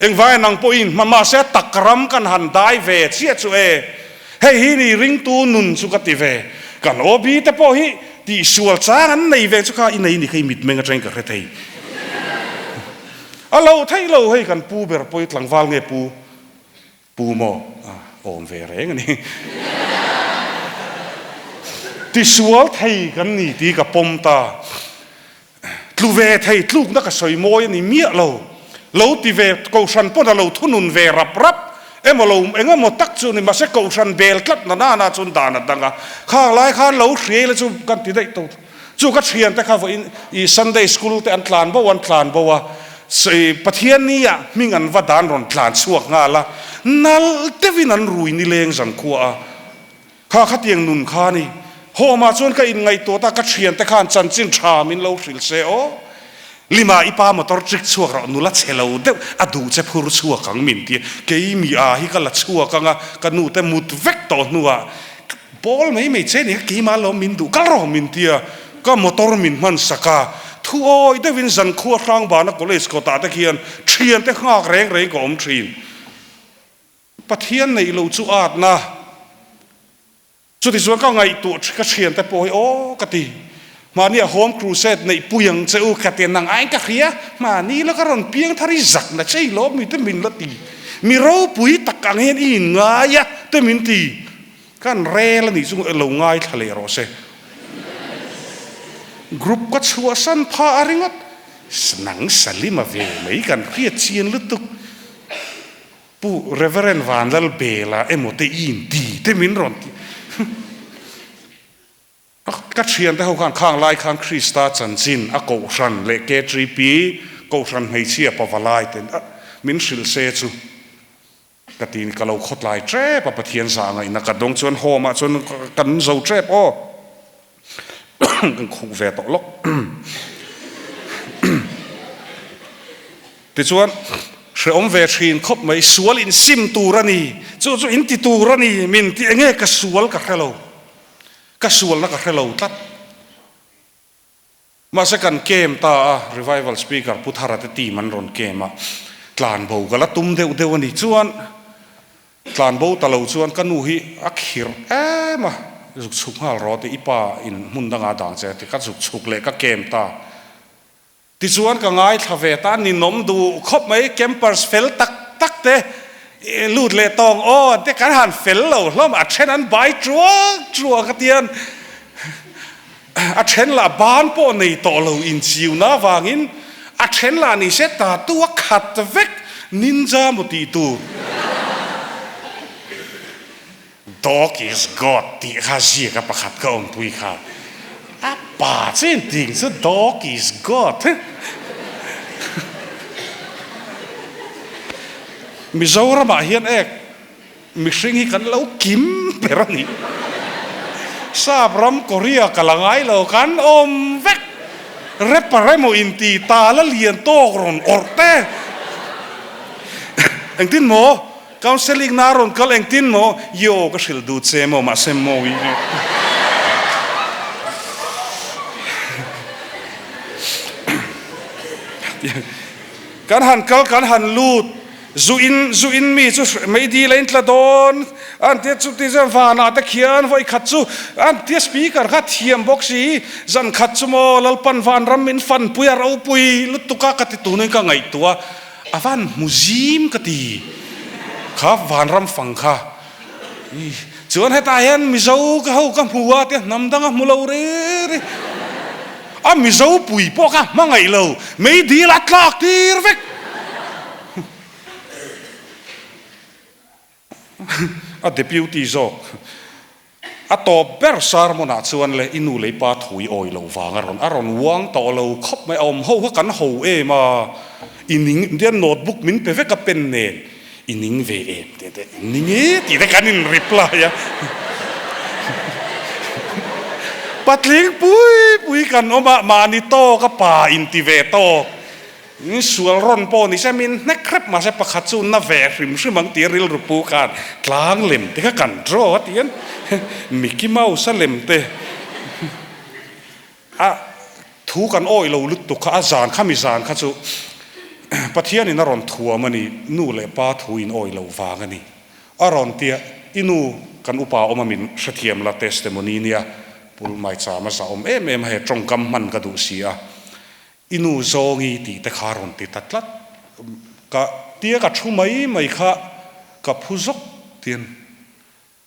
เอ็งว่านังปอินมาเสียตักรำกันหันได้เวเสียจู่เฮ้ยนี่ริงตูนุนสุกติเวกันโอบีแต่ปอฮีที่สวลจ้ากันในเวจุค่ะอินในนี่เคยมิดเมงกันกับเรย์เราไทยเราให้กันปูเบอร์ปอยหลังวาลเงปูโมโอมเวเรงนี่ที่สวลไทยกันนี่ที่กับปมตาลูเวไทยลูกนักสอยมอยนี่เมียเราที่เวกูชันพอเราทุนุนเวรับเอ็มเราเอ็งก็หมดตักจูนี่มาเสกกูชันเบลกัดน่าจุนดานัดดังอ่ะข้างไล่ข้างเราเสียเลยจูกันที่ได้ตัวจูก็เชียนแต่ข้าว่าอีซันเดย์สคูลแต่อันทลานบ่วันทลานบ่ว่าปะเทียนนี่อ่ะมีงานวัดดานรอนทลานสวกงาละนั่นเทวินันรุยนี่เลงสังขัวข้าขัดยังนุนข้านี่โฮมาชวนก็อินไงตัวตาก็เชียนแต่ข้านจันจินชามินเราสิลเซโอลิมาอีปามอตอร์จิกชัวเรานุลัดเชลาเดอดูเจ็บหัวชัวกังมินตีเกยมีอาฮิกัลชัวกังอะกันนูแต่มุดเวกต่อนัวบอลไม่เช่นนี้กี่มาเรามินดูกัลเรามินตีก็มอตอร์มินมันสักาทัวร์ได้วินสันขัวครางบานักเลสก็ตาตะเคียนเชียนแต่ข้าแรงก็อมชีนปะเทียนในเราจูอาดนะจุดที่ส่วนก็ไงตัวก็เชียนแต่ปอยโอ้กติมาเนี่ยโฮมครูเซตในปุยังเจ้าขัดเตียนนางไอ้กะเขียมานี่แล้วก็รอนเปียงทาริจักนะใช่ล้อมีแต่มินละตีมีเราปุยตักกังเห็นอินง่ายะแต่มินตีกันเรละนี่จุงเราง่ายทะเลรอเซกรุ๊ปก็ชัวสันพาอะไรงัดหนังสลิมาเวไม่กันเรียดเชียนลุตุปูเรเวเรนวานลเบลาเอโมเตอินดีแต่มินรอนก็เชียนแต่เขาข้างไล่ข้างคริสตาจันจินอโกชันเลเกตรีปีโกชันให้เชียปวาลายเต็นมินสิลเซจูกตีนก็เราขดลายเจ็บปะเทียนสางไงนักดงชวนโฮมาชวนกันโจเจ็บอ้อกันคู่เวตลกแต่ชวนช เรื่องเวทีนคบไม่สวลอินซิมตูรนีจู่อินติตูรนีมินที่เงี้ยก็สวลกับเฮโลก็สวลแล้วกับเฮโลตัดมาสักกันเกมตา revival speaker พุทธรัตตีมันรอนเกมอ่ะกลานโบก็ละตุ้มเดียวนี่ชวนกลานโบตะเลวชวนกันนูฮีอักขิรมาสุกฮาลรอติอีป้าอินมุนดังอาดังเจติกัดสุกเล็กก็เกมตาที่ชวนก็ง่ายทเวตานินมดูคบไหมเกมเปอร์สเฟลตักเตลูดเลตองอ้อแต่การหันเฟลเราล้อมอัดเช่นนั้นใบจัวกระเตียนอัดเช่นละบ้านปอในต่อเราอินซิวนะวางินอัดเช่นละนี่เสตาตัวขัดเวกนินจามุติตูDog is God ที่ข้าเสียกับประคัดก็องตุยข้าป่าเส้นติ่งซะ Dog is God มิจาวระมาเฮียนเอกมิสิงฮิกันแล้วกิมเปรนี่ซาบรำก็เรียกลังไงเรากันอมเวกเรปอะไรโมอินตีตาละเลียนโตกรอนอร์เต้เอ็งตินโมcounseling naron kal engtin mo yo ka sil du che mo ma sem mo wi kan han lut zuin mi chu mai di lein tla don an te chu ti zan vana ta khian voi khat chu an te speaker kha thiam box si zan khat chu mo lalpan van ram min fan puya ro pui lutuka ka ti tu nei ka ngai tua avan muzim ka tiครับวานรำฟังค่ะชวนให้ตายเห็นมิเจ้าก็เขาก็หัวเตี้ยนำตั้งมุลเอาเร่มิเจ้าปุ๋ยปอกะมั่งไงเราไม่ดีลัดลากทีร์เวกเดบิวตี้จอกตอบเบอร์ซาร์มนาชวนเลยอินูเลยปาถุยออยเราฟังอารอนวางต่อเราคบไม่อมเขากันเขามาอินิงเดียนโน้ตบุ๊กมินเปเวกกับเป็นเนนอินิงเวเอมเด็ดอินิงที่ได้กันอินริปลายะปัดลิงปุยกันออกมานิโตก็ป่าอินติเวโตนี่สวนร้อนปอนี่ใช่มินนักครับมาใช่ประคัตซูนน่าเวริมซึ่งบางทีริลรูปูการกลางเล่มที่กันรอดยันมิกกี้เมาส์เล่มเตทูกันอ้อยเราลุตุกอาจารย์ข้ามิจารย์ข้าจูปะเทียนี่นารอนทัวมันนี่นู่เลยป้าทูอินอ้อยเราฟังกันนี่อารอนเตียอินูกันอุปาอมามินเสถียมละเทสเตโมนีเนี่ยปุลไม่จามาสาวเอ็มให้ตรงกำมันกระดูเสียอินูโซงีตีแต่คารอนตีตัดลัดกะเตียกับชุ่มไม่ค่ะกับผู้ซกเตียน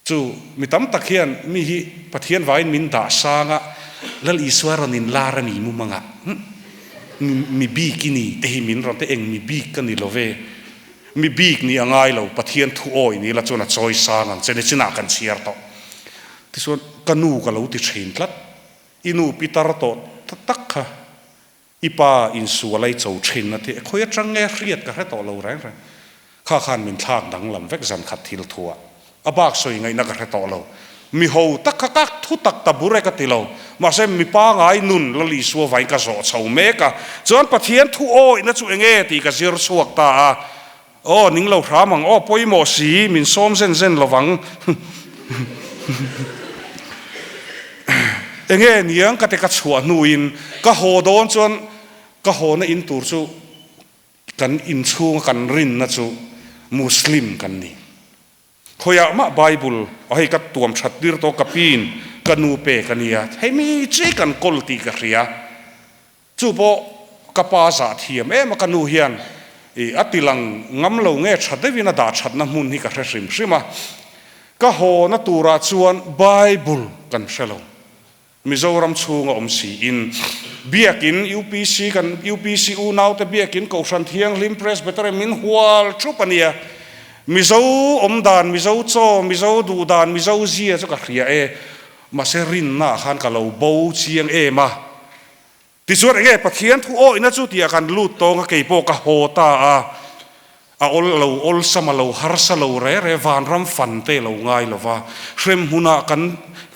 จู่มีตั้มตะเคียนมีฮิปะเทียนไว้มินดาสางะแล้วอีสวารินลารานีมุมังะมีบีกินี่เตหิมินรอนเตเองมีบีกันนี่โลเวมีบีกนี่อ่างไงเราปะเทียนทุอ้อยนี่ละจนจอยสางันเจเนจินากันเชียร์ต่อที่ส่วนกันนูกันเราติดเชิญลัดอินูปิตาร์โตตักค่ะอีป้าอินสัวไลเจ้าเชิญนะที่คอยจังเงเรียดกันให้ต่อเราแรงข้าขานมินทางดังลำเวกจันขัดทิลทัวอบากสวยไงนักให้ต่อเรามีหูตักกักทุตักตะบุเรกติเรามาเซมีป้าไงนุนละลีสัวไว้กระโจเฉาเมกะจนปะเทียนทุโออินะจุเองตีกระเจียร์สวกตาโอ้นิ่งเราถามังโอ้ปอยหมอสีมินส้มเส้นระวังเองเนี่ยงกติกาชัวนูอินก็โหโดนจนก็โหนอินตูจูกันอินชูกันรินนะจูมุสลิมกันนี่ขอยากมาไบเบิลให้กับตัวมชัดดิรโตกับปีนกันนูเปกันเนี่ยให้มีเจกันกอลตีกันเรียจูโบกับป้าสาเทียมมากันนูเฮียนอัติลังงำเราเงี้ยชัดได้วินาดาชัดน้ำมุนที่กันเริมใช่ไหมก็โหนตัวราชวนไบเบิลกันเชลมิโซรัมชูงอมสีอินเบียกิน UPC กัน UPC อูนาวแต่เบียกินเกาชันเทียงลิมเพรสเบตเตอร์มินหัวชุปนียมิโซอมดานมิโซโซมิโซดูดานมิโซเซียจะกับเรียมาเซรินน่ะขันกับเราโบเชียงมาที่สุดปะเทียนทุโอ้ยน่าจุดที่กันลูดโตงกับโปกะโฮตาอลสมาเราฮาร์สเราเร่วานรำฟันเตเราง่ายเราว่าเชื่อมหุนากัน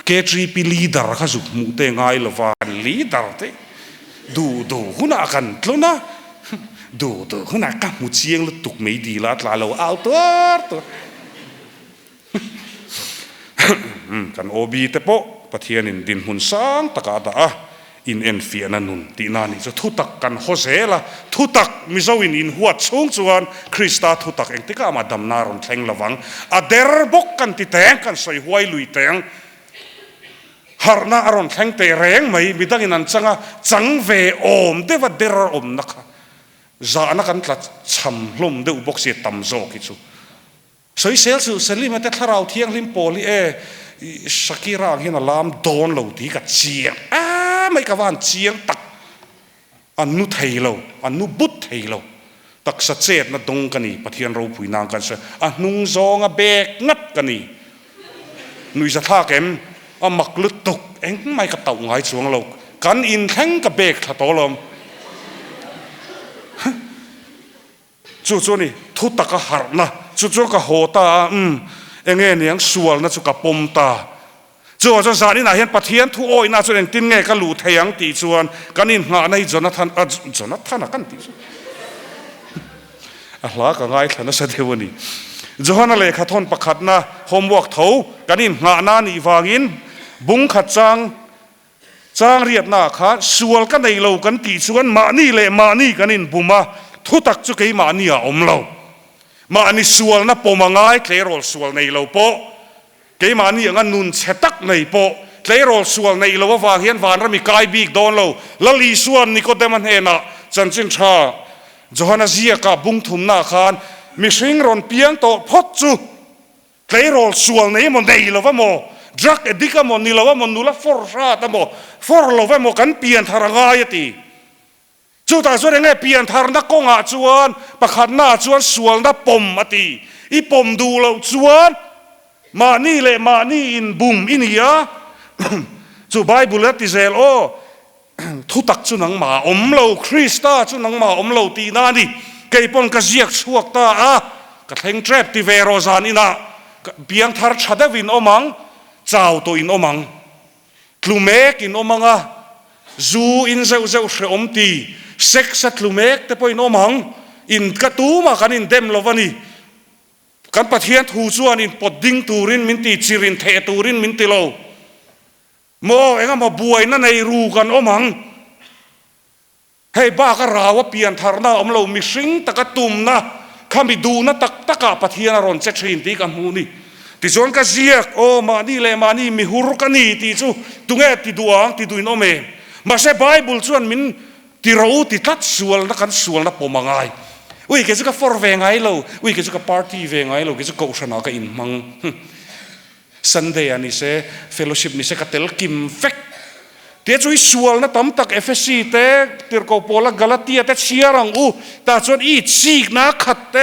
KGP leader ข้าสุกมุเตง่ายหรือว่า leader เตดูหุนากันแล้วนะ ดูตัวขนาดกับมุเชียงแล้วตุกไม่ดีละเราเอาตัวกันโอบีเตโปปะเทียนินดินหุ่นสังตะกาตาอินเอ็นเฟียนันนุนตีนานี่จะทุตักกันโฮเซละทุตักมิโซวินอินหัวชงจวนคริสตาทุตักเองที่ก็มาดำนารอนแทงระวังอเดรบกกันติแตงกันใส่หวยลุยแตงฮาร์นาอารอนแทงเตแรงไหมมิดังอินันจังเวอมเดวเดรอมนักจานักันตัดช้ำลมเดวบกเสียต่ำโจกิจูสวยเซลสุเซลิมาแต่ถ้าเราเที่ยงลิมโปลีสกีร่างเห็นลามโดนเหล่าที่กับเชียงไม่กวานเชียงตักอันนุไทยเราอันนุบุตรไทยเราตักสัจเจตนะดงกันนี่ปะเทียนเราผุยนางกันเสียอันนุงซองเบกงัดกันนี่นุยจะท่าเข็มมักลุดตกเองไม่กระเต่าไงสวงเรากันอินแข้งกับเบกถ้าโตลมจู่ๆนี่ทุตตะกะหัรนะจู่ๆกะโหตาเองเนียงสวลนะจู่กะปมตาจู่ๆสานี่น่ะเห็นปะเทียนทุโอยน่ะจู่เองตินเงกะหลู่เทียงตีส่วนกันอินหาในจอนาธานน่ะกันตีอะไรก็ง่ายขนาดเดียวนี่จอนาเลขาทนประคัดนะโฮมวอกเถากันอินหานานี่วางินบุงขัดจางเรียบหน้าขาสวลกันในโลกันตีส่วนมานี่เลยมานี่กันอินบุมาทุตักจุกไอมานี่อมเรามานี่สวลนะปมังไงเคลโรลสวลในเราโปไอมานี่งั้นนุนเชตักในโปเคลโรลสวลในเราว่าวางเฮียนวานเรามีกายบีกโดนเราแล้วลีสวลนี่ก็เดมันเห็นอ่ะจันจินชาจอนาเซียกับบุงทุมหน้าคานมีสิงรอนเปียงโตพดจูเคลโรลสวลในมันในเราว่าโมดรักเอดิกามอนนี่เราว่ามันนูละฟอร์ชาตโมฟอร์เราว่าโมกันเปลี่ยนทารางายตีจู่ตาส่วนยังไงเปลี่ยนทารนักกงอาจวนประคันหน้าจวนสวลนับปมอตีอีปมดูเราจวนมานี่เลยมานี่อินบุมอินเฮียจู่ไบเบิลติเซลโอทุตักจุนังมาอมเราคริสต์จุนังมาอมเราตีนานี่เกยปนกระเจียกชวกตากระเทงเทรปติเวโรซานินะเบียงทาร์ชัดวินอมังเจ้าตัวอินอมังคลูเมกอินอมังจูอินเซลเซลเชอมตีเซ็กซ์คลูเมกแต่พออินอมังอินกระตูมากันอินเดมลวานีกันปะเทียนทูจวนอินปดดิ้งตูรินมินตีจิรินเทตูรินมินติโลโมเอ็งมาบวยนั่นในรูกันอมังให้บ้ากระราว่าเปลี่ยนทารนาอมเรามีสิงตะกตุมนะข้ามีดูนะตะกะปะเทียนรอนเจชินตีกันหูนี่ติจวนกะเจียกโอมานี่เลยมานี่มีหุรุกันนี่ติจูตุงเอติดูอังติดูอินอเมมาเสไบเบิลจวนมินติเราติทัดสวลนักกันสวลนับปมังไงอุ้ยเกจุกะฟอร์เวงไงเราอุ้ยเกจุกะปาร์ตี้เวงไงเราเกจุกะอุชนากันอินมังซันเดย์อันนี้เสเฟลโลชิพนี่เสกัตเตลกิมเฟกเดี๋ยวช่วยสวลนะตั้มตักเอฟเอซีเตติร์โกโปลกาลาเตียเตเชียรังอูแต่จวนอีซีกนะขัดเต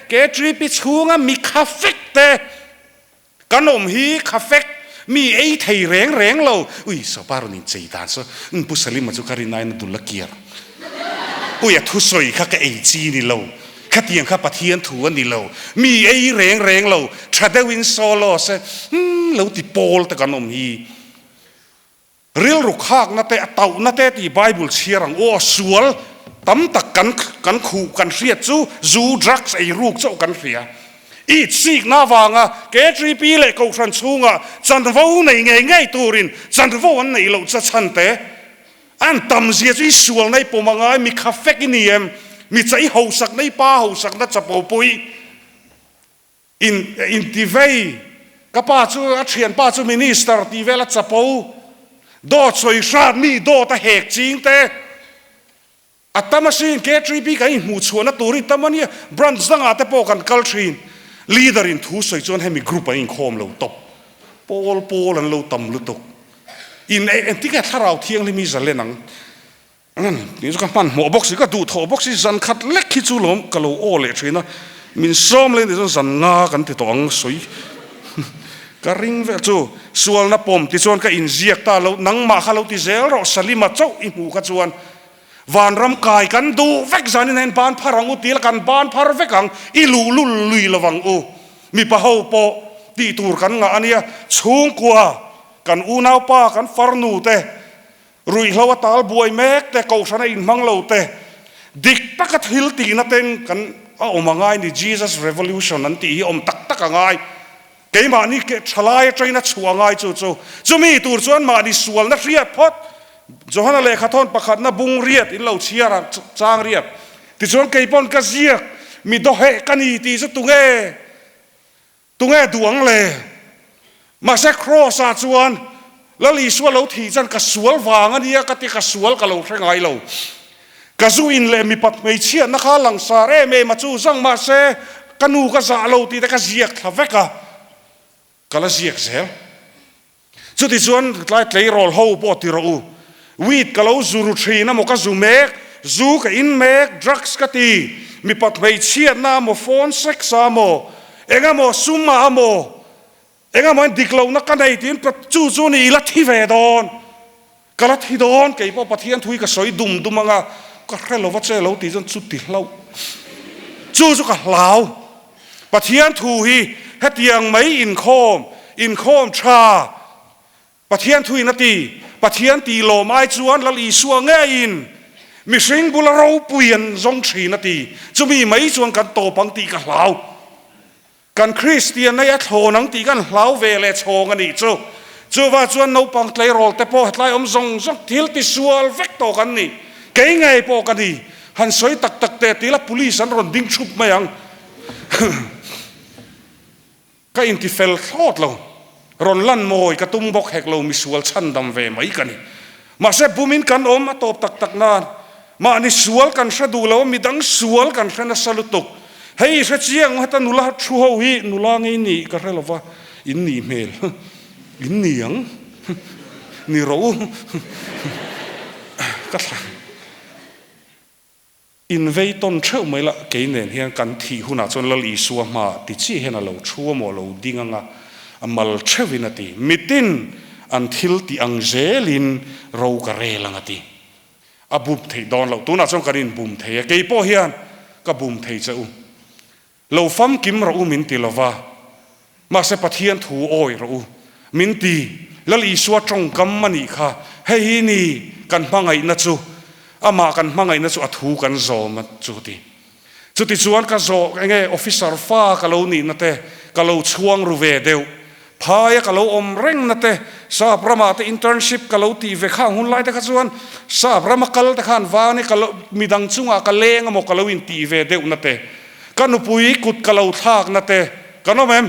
เกทริปิชูงะมีคาเฟกเตกันอมฮีคาเฟกมีไอ้ไทยแรงเราอุ้ยสบารุนินใจตาซะผู้สลิมมาจุการินายนดุลเกียร์อุ้ยทุสอยข้าก็ไอจีนี่เราข้าเตียงข้าปะเทียนถวนนี่เรามีไอ้แรงเราทราเดวินโซโลเซเราติโปลแต่กันอมฮีเรียลรุกขากนาเตะเต่านาเตะที่ไบเบิลเชียรังโอ้สวลตั้มตักกันขู่กันเสียจูดรักไอ้ลูกเจ้ากันเสียอีซีกหน้าวางเกตรีปีเล็กกูฟันชูงจันทว่าในไงตูรินจันทว่าวันไหนเราจะชันเตะอันตั้มเสียจีสวลในปมังไงมีคาเฟ่กินเนียมมีใจหาวสักในป้าหาวสักนัดจะปูปุยอินทีเวกับป้าจูอัจฉริยป้าจูมินิสเตอร์ทีเวลัดจะปูโดดสวยชาติมีโดดตะเหกจริงเตะอัตมาสินเกตรีปีกันหูชวนนัตูริตมันเนี่ยบรันซ์ตั้งอาเตโปกันคัลทรีนลีดเดอร์อินทูสวยจนให้มีกรุ๊ปอินโคมเราตบโปลันเราตำลุตกอินเอ็นที่แค่ถ้าเราเที่ยงเลยมีจะเล่นหนังนี่ก็มันหัวบ็อกซี่ก็ดูหัวบ็อกซี่สันขัดเล็กขี้จูลมก็เราโอเล่ใช่ไหมมินซ้อมเล่นที่สันงากันที่ตัวอังสวยกระริงเวจูส่วนนับปมที่ส่วนก็อินเจียกตาเราหนังมาข้าเราที่เซลเราสลิมาเจ้าอิหูกันส่วนวานรำกายกันดูเวกจานินเห็นบานพารังอุติละกันบานพาร์เวกังอิลุลุลุยละวังอูมีปะเฮาโปตีตูร์กันงานเนี่ยชูงกัวกันอูนาวป้ากันฟาร์นูเตรุยเราว่าตาลบวยเมกแต่เกาชนะอินมังเราเต dik takat hil ti na ten kan omangai ni Jesus Revolution an ti tak angai keima ni ke thalai traina chuangai chu mi tur chuan ma ni sual na riat phot Johanna le khathon pakhat na bung riat in lo chiara chang riat ti chuan keipon ka ziak mi do he kani ti chu tunge duang le ma se cross a chuan la li sual lo thi chan ka sual wang ania ka ti ka sual ka lo threngai lo ka zu in le mi pat mei chian na kha lang sa re me ma chu sang ma se kanu ka za lo ti ta ka ziak thaveka kala ziak zel chu ti chuan tlai tlei rol ho po ti ro wheat ka lo zuru thri na mo ka zu mek zu ka in mek drugs ka ti mi pat mei chian na mo phone sex sa mo enga mo suma mo enga mo diklo na ka nei tin chu ni la thi ve don kala thi don ke po pathian thui ka soi dum anga ka khelo wa che lo ti jon chu ti hlo chu ka hlau pathian thu hi hetiang mai in khom tha pathian thui na ti pathian ti lo mai chuan lal i suang nge in mi sing bula ro puian zong thri na ti chu mi mai chuan kan to pang ti ka hlau kan Christian na ya thonang ti kan hlau ve le chong ani chu wa chuan no pang tlei rol te po tlai om zong thil ti sual vek to kan ni ke ngai po kan ni han soi tak te ti la police an ron ding chup mayang ka in ti fel thot lo ron lan moi ka tum bok hek lo mi sual chan dam ve mai kan ni ma se bumin kan om a top tak nan ma ni sual kan sha du lo mi dang sual kan sha na salutuk hei sha chiang hata nula thu ho hi nula ngai ni ka relova in ni mel in niang ni ro ka in vei ton theu mai la ke nen hian kan thi huna chon la li suwa ma ti chi hena lo thu mo lo dinganga amal thewin ati mitin an thil ti ang zelin ro ka relanga ti abup thei don lo tuna chong karin bum thei ke po hian ka bum thei chau lo fam kim ro min ti lova ma se pathian thu oi ro min ti lali suwa trong kam mani kha hei ni kan mangai na chu ama kan mangai na chu athu kan zo ma chu ti chuan ka zo nge officer fa ka lo ni na te ka lo chuang ru ve deu phaya ka lo om reng na te sa brama te internship ka lo ti ve kha hun lai te kha chuan sa brama kal te khan wa ni ka lo midang chunga ka leng mo ka lo in ti ve deu na te kanupui kut ka lo thak na te kanomem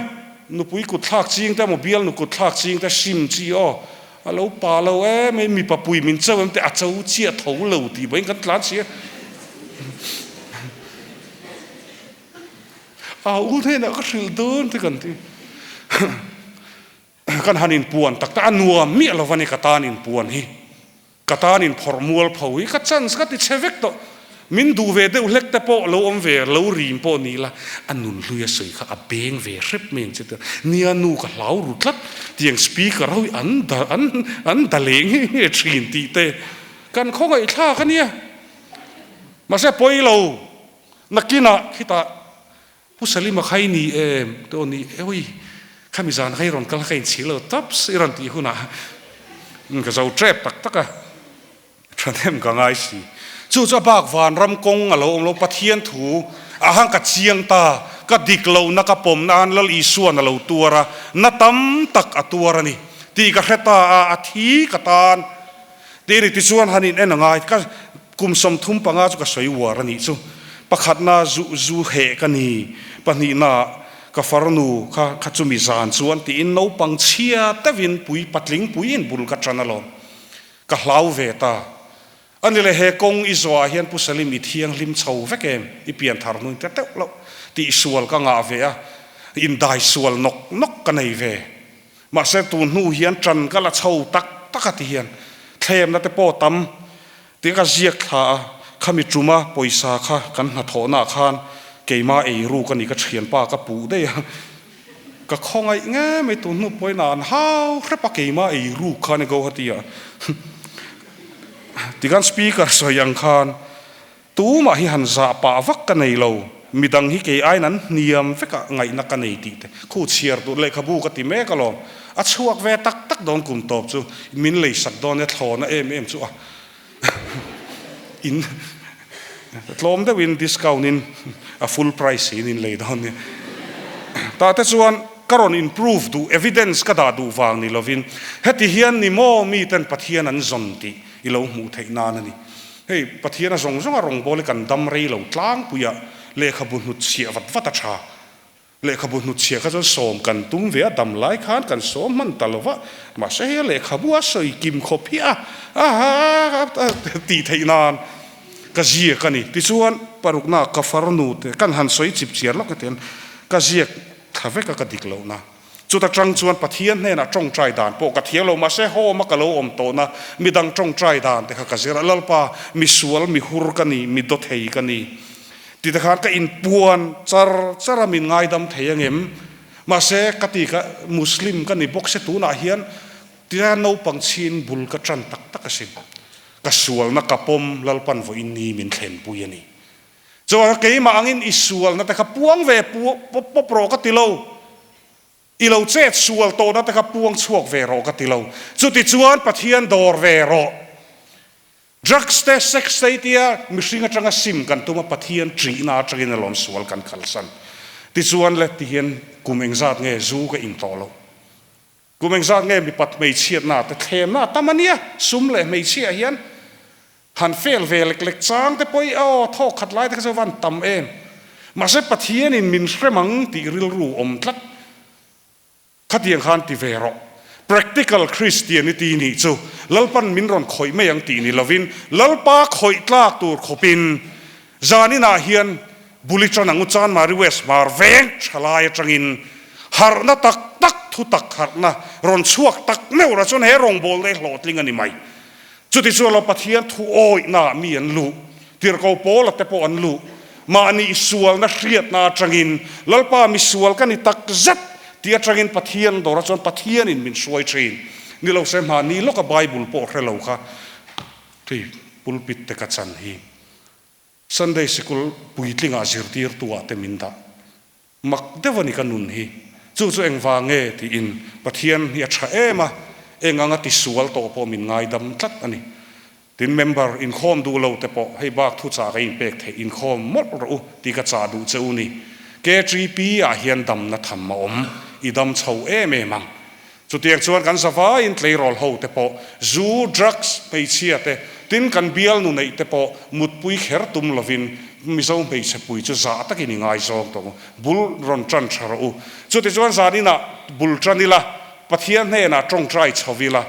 nupui kut thak ching te mobil nu kut thak ching te sim chi o alo pa lo me mi papui min chawem te a chau chi a tho lo ti bain kan tlan chi a u the na ka hril don te kan ti kan hanin puan tak ta anuam mi lo vani katanin puan hi katanin formul phawi ka chance ka ti chevek to min du ve de ulek te po lo om ve lo rim po ni la anun luya soi kha a beng ve rep men che ni anu ka lau ru tlat tiang speaker hoi an da leng he thin ti te kan khongai tha ka nia ma se poi lo nakina khita pusalima khai ni to ni oi khamizan khai ron kal khai chilo taps iran ti huna ka zau trap tak taka thanem ka ngai si chu bak van ram kong alo om lo pathian thu ahang ka chiang ta ka diklo na ka pom nan lal isuan alo tuara na tam tak atuara ni ti ka kheta a thi ka tan ti ri ti chuan hanin enangai ka kumsom thum panga chu ka soi war ani chu pakhat na zu he ka ni pani na ka farnu ka chumi zan chuan ti in no pang chia tawin pui patling pui in bul ka tranalo ka hlau ve ta anile he kong izwa hian pusalim I thiang lim chho vekem I pian thar nu te te lo ti sual ka nga ve a in dai sual nok ka nei ve ma se tu nu hian tran ka la chho tak takati hian thlem na te po tam ti ka ziak kha khami truma poisa kha kan na thona khan keima ei ru ka ni ka thian pa ka pu de ka khongai nge me tu nu poina an hau khrepa keima ei ru kha ne go hatia tigan speaker so yang khan tu ma hi han za pa vak ka nei lo midang hi ke ai nan niam veka ngai na ka nei ti te khu chiar tu le khabu ka ti me ka lo a chuak ve tak don kum top chu min le sak don e thlona em chu a in ลมได้วินดิสคาวนินfull priceนินเลยตอนนี้แต่แต่ส่วนก็รอน improve ดู evidence ก็ได้ดูฟังนี่เราวินเฮติเฮียนนี่โมมีแต่ปะเทียนันจนตีอีเราหูเทนานนี่เฮ้ยปะเทียนส่งอารมณ์บริกันดำเรเราตลางปุยะเลขบุญหุดเสียวัดชาเลขบุญหุดเสียก็จะสมกันตุ้มเวียดำไล่ขานกันสมมันตลอดว่ามาเสียเลขบัวสวยกิมขบเพียตีเทนานก็เจียกันนี่ที่ส่วนปรุกนากัฟฟารนูตกันหันสวยจิบเสียล็อกกันเต็นก็เจียข้าเวก็กระดิกเรานะจุดจังชวนปะเทียนเนี่ยนะจงใจด่านปกติเรามาเสียโฮมากะเราอมโตนะมีดังจงใจด่านแต่ข้าก็เสียแล้วป่ามีสวลมีหุรกันนี่มีดดเฮกันนี่ที่ตะขาดก็อินปวนจาระมินง่ายดำเทียงเอ็มมาเสียกติกะมุสลิมกันนี่บกเสตูน่าเฮียนที่นั่นเอาปังชินบุลกจันตักตักสิกสวลนักกระปมลลปันวอินนีมินเข็นปุยนี่จวนเกี่ยมาอังอินอิสวลนั่นแต่ขับพวงเวปโปรกติโลอีเราเจ็ดสวลโตนั่นแต่ขับพวงชวกเวโรกติโลจุดที่จวนปะเทียนดอร์เวโรดรักสเตเซ็กสเตเตียมิสิงห์จังสิมกันตัวมาปะเทียนจีน่าจีนลอมสวลกันขัลสันที่จวนเล็ที่เห็นกุมเองซาดเงยจูก็อินโตโลกุมเองซาดเงยมีปัดไม่เชียดหน้าแต่เทมหน้าตามันเนี่ยซุ่มเลยไม่เชียเฮียนหันเฟลเวเล็กๆจางแต่พอยท่อขัดไล่แต่ก็จะวันต่ำเองมาเสพปะเทียนินมินเสมังตีริลรูอมทัดขัดยังขันติเวโร practical Christianity นี่จูลัลปันมินรอนคอยไม่ยังตีนี่ลาวินลัลปาคอยตลากตูขบินจานินาเฮียนบุลิจันงุจานมาริเวสมาร์เวงชลายจังอินฮาร์นาตักทุตักฮาร์นารอนชวกตักเนื้อระชนเฮรองโบลเลยโหลดลิงอันนี้ไหมจุดที่ชัวเราปะเทียนทูโอยน่ามีอันลูที่เราโปละแต่พออันลูมาอันนี้สวลน่าเครียดน่าจังอินลัลปามีสวลกันนี่ตักจัดที่จังอินปะเทียนโดยเราจนปะเทียนอินมินช่วยจีนนี่เราเสมานี่โลกไบเบิลโปรเราค่ะที่ปุลปิดแต่กัจจันฮี Sunday school ปุยลิงอาจิรตีร์ตัวเตมินดามักเดวันนี้กันนุนฮีจู่เองวางเงที่อินปะเทียนเฮียชะเอมาเองงติสวลโตพอมินง่ายดำทัดอันนี้ตินเมมเบอร์อินคอมดูเราแต่พอให้บากทุจากันอินเป็กเทอินคอมหมดรู้ที่กระจาดูเจ้านี่เกจีปีอาเฮียนดำนัทธรรมอมอีดำเฉาเอเมมังจุดเดียกชวนกันสฟาอินเลยรอลหูแต่พอจูดรักส์ไปเชียแต่ตินกันเบียลนู่นไอแต่พอมุดปุยเขรตุมลวินมิโซไปเชปุยจะจ่าตะกินง่ายจอกตรงบุลรอนจันชารูจุดที่ชวนสานี่นะบุลจันนี่ละปะเทียนเฮน่ะจงใจชวิละ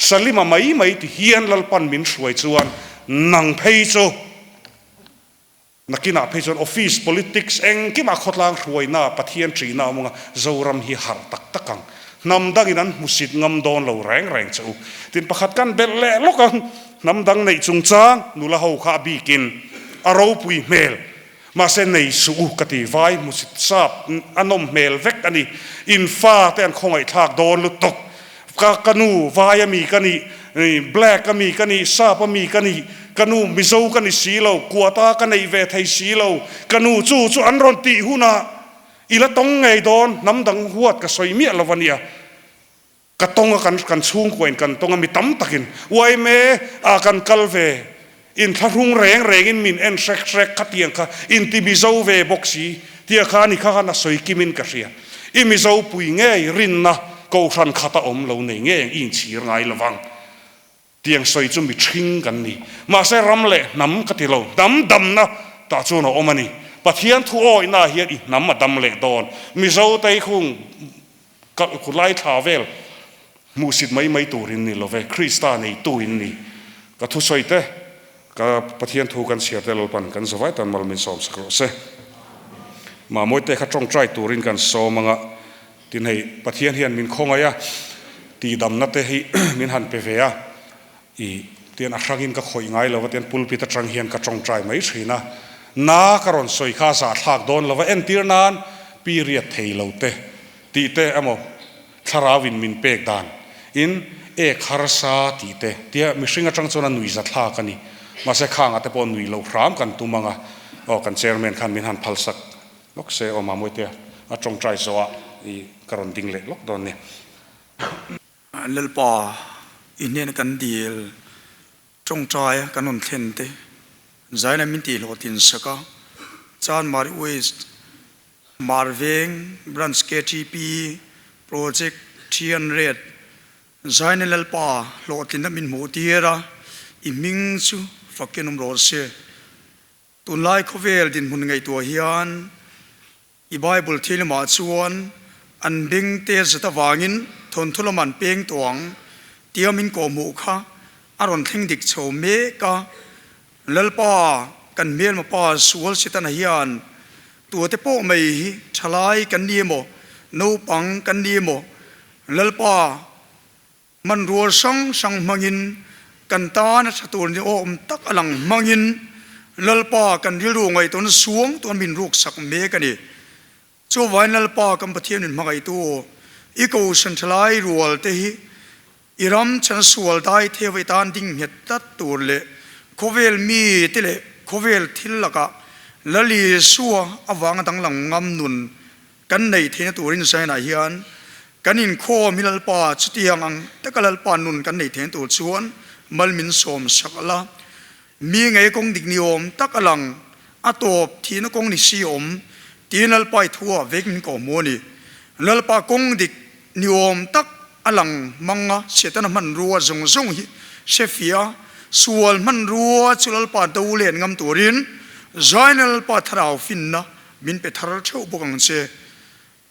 สลิมาไม่ที่เฮียนลลปันมินสวยจวนนังเพยโจนักกินอาเพยโจออฟฟิศ politics เองกิมาขดลางสวยหน้าปะเทียนจีน่ามึงเจ้ารำฮีหาร์ตักตะกังนำดังนั้นมุสิดงำโดนเราแรงเจ้าตินประคัดกันเบลเล่ลูกันนำดังในจุงจางนุละหูขาบีกินอารมณ์ปุยเมลมาเส้นในสูกติไว้มุสิทราบอนมเมลเวกอันนี้อินฟ้าแต่อันคงไอทากโดนลุตกกานูวายมีกันนี่แบล็กก็มีกันนี่ซาปมีกันนี่กานูมิโซกันนี่สีเรากัวตากันในเวทัยสีเรากานูจู่อันรอนตีหูนาอีละตงไงโดนน้ำดังหัวกับสอยเมียละวันเนียกระตงกันชุ่งกวนกันตงมีตั้มตะกินไว้เมอากันกัลเวอินทะรุงแรงอินมินเอ็นเซ็กขัดยังค่ะอินที่มิโซเวบกสีที่อาคานี่ข้ากันสอยกิมินกระเสียอิมิโซปุยเงยรินนะกูชันขัดอมเราในเงยอินชีไงระวังเตียงสอยจุ่มมีชิงกันนี่มาเสรำเละน้ำกะทิเราดำนะตาจูนอมันนี่ปะเทียนทั่วหน้าเฮียอีน้ำมาดำเละโดนมิโซไตคุงก็ขุดไล่ทาเวลมูสิดไม่ตูรินนี่เราเวคริสตานีตูรินนี่ก็ทุสอยเตก็ปะเทียนทูกันเสียแต่เราปันกันสบายตันมาลมินสอมสกรเซมามวยเตะขัดจงใจตูรินกันโซมังะทีนี้ปะเทียนเฮียนมินคงไงอะตีดำนัดเตะให้มินหันเปเวียอีเตียนอัครากินก็คอยไงเราว่าเตียนปุลปิตจังเฮียนก็จงใจไม่ใช่นะน้ากระรอนสอยข้าสาทากโดนเราว่าเอ็นตีร์นานปีเรียดเทเราเตะตีเตะอโมคาราวินมินเปกดานอินเอกฮาร์ซาตีเตเดียมิสิงห์จังจวนนุยจัดลากันนี่มาเสข้างอัตปอนนุยเราพรามกันตุมังอ่กันเชอร์แมนขันมินหันพัลสักล็อกเซอมามวยเตียจงใจสวะอีกระรอนดิงเล็กล็อกโดนเนี่ยเลลปออินเดียนกันดีจงใจกันนนเทนเต zaina minti lotin saka chan mari west marveng branch KTP project 300 zaina lalpa lotin na min mutiera iming chu fakenum rose tunlai khovel din mun ngai to hian i bible thilma chuan an ding te zata wangin thon thulaman peng tuang tiamin ko mu kha aron thing dik chho me ka lalpa kan mel ma pa sual sitana hian tuate po mai thalai kan ni mo no pang kan ni mo lalpa man rual sang mangin kan ta na thatur ni om tak alang mangin lalpa kan rilu ngai ton suang ton min ruk sak me ka ni chu vain lalpa kam pathian in magai tu iko santalai rual te hi iram chan sual dai thewai tan ding het tat tur le khovel mi te le khovel thil laka lali suwa awang dang lang ngam nun kan nei theina turin sai na hian kanin kho milal pa chutiang ang takalal pa nun kan nei thein tur chuan malmin som sakala mi ngai kong dik ni om takalang atop thina kong ni si om tinal pai thua vekin ko moni lalpa kong dik ni om tak alang manga setana man ruwa zong hi sefia sual man ruwa chulal pa daulen ngam turin zainal pa tharau finna min pe thar theu bokang che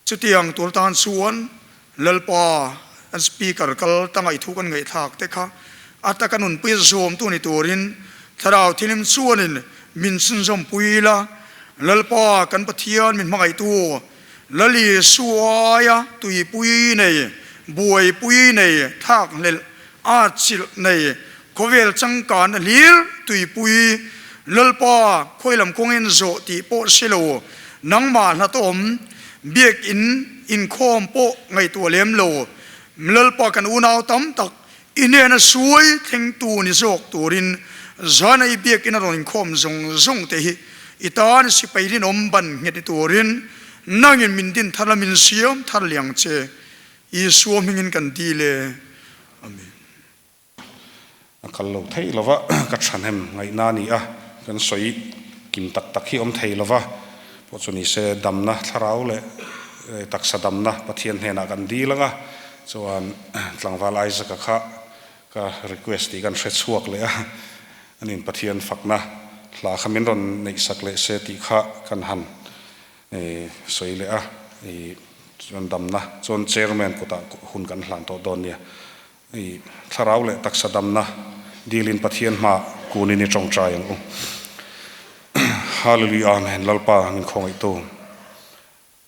chutiang turtan suan lalpa an speaker kal tangai thu kan ngai thak te kha atakanun pi zom tu ni turin tharau thilim chuanin min sun zom puila lalpa kan pathian min mangai tu lali suaya tui pui nei buai pui nei thak lel a chil nei khovel changkan lir tui pui lalpa khoilam kongen zo ti po selo nangma na tom biek in khom po ngai tu lem lo lalpa kan unau tam tak inena suai theng tu ni zok turin zanai biek in ron khom zong te hi itan si pairin omban ngeti turin nangin mindin thalamin siam tharliang che i suamingin kan dile amen akallo thei lova ka thanem ngai na ni a kan soi kim tak hi om thei lova pochuni se damna tharau le taksa damna pathian hena kan dilanga chuan tlangwal Isaac ka request ti kan hre chuak le a anin pathian fakna la khamin ron nei sakle se ti kha kan han soile a chon damna chon chairman ko ta hun kan hlan to donia tharau le taksa damna dilin pathian ma kunini chong trai ang hallelujah amen lalpa ngin khongai to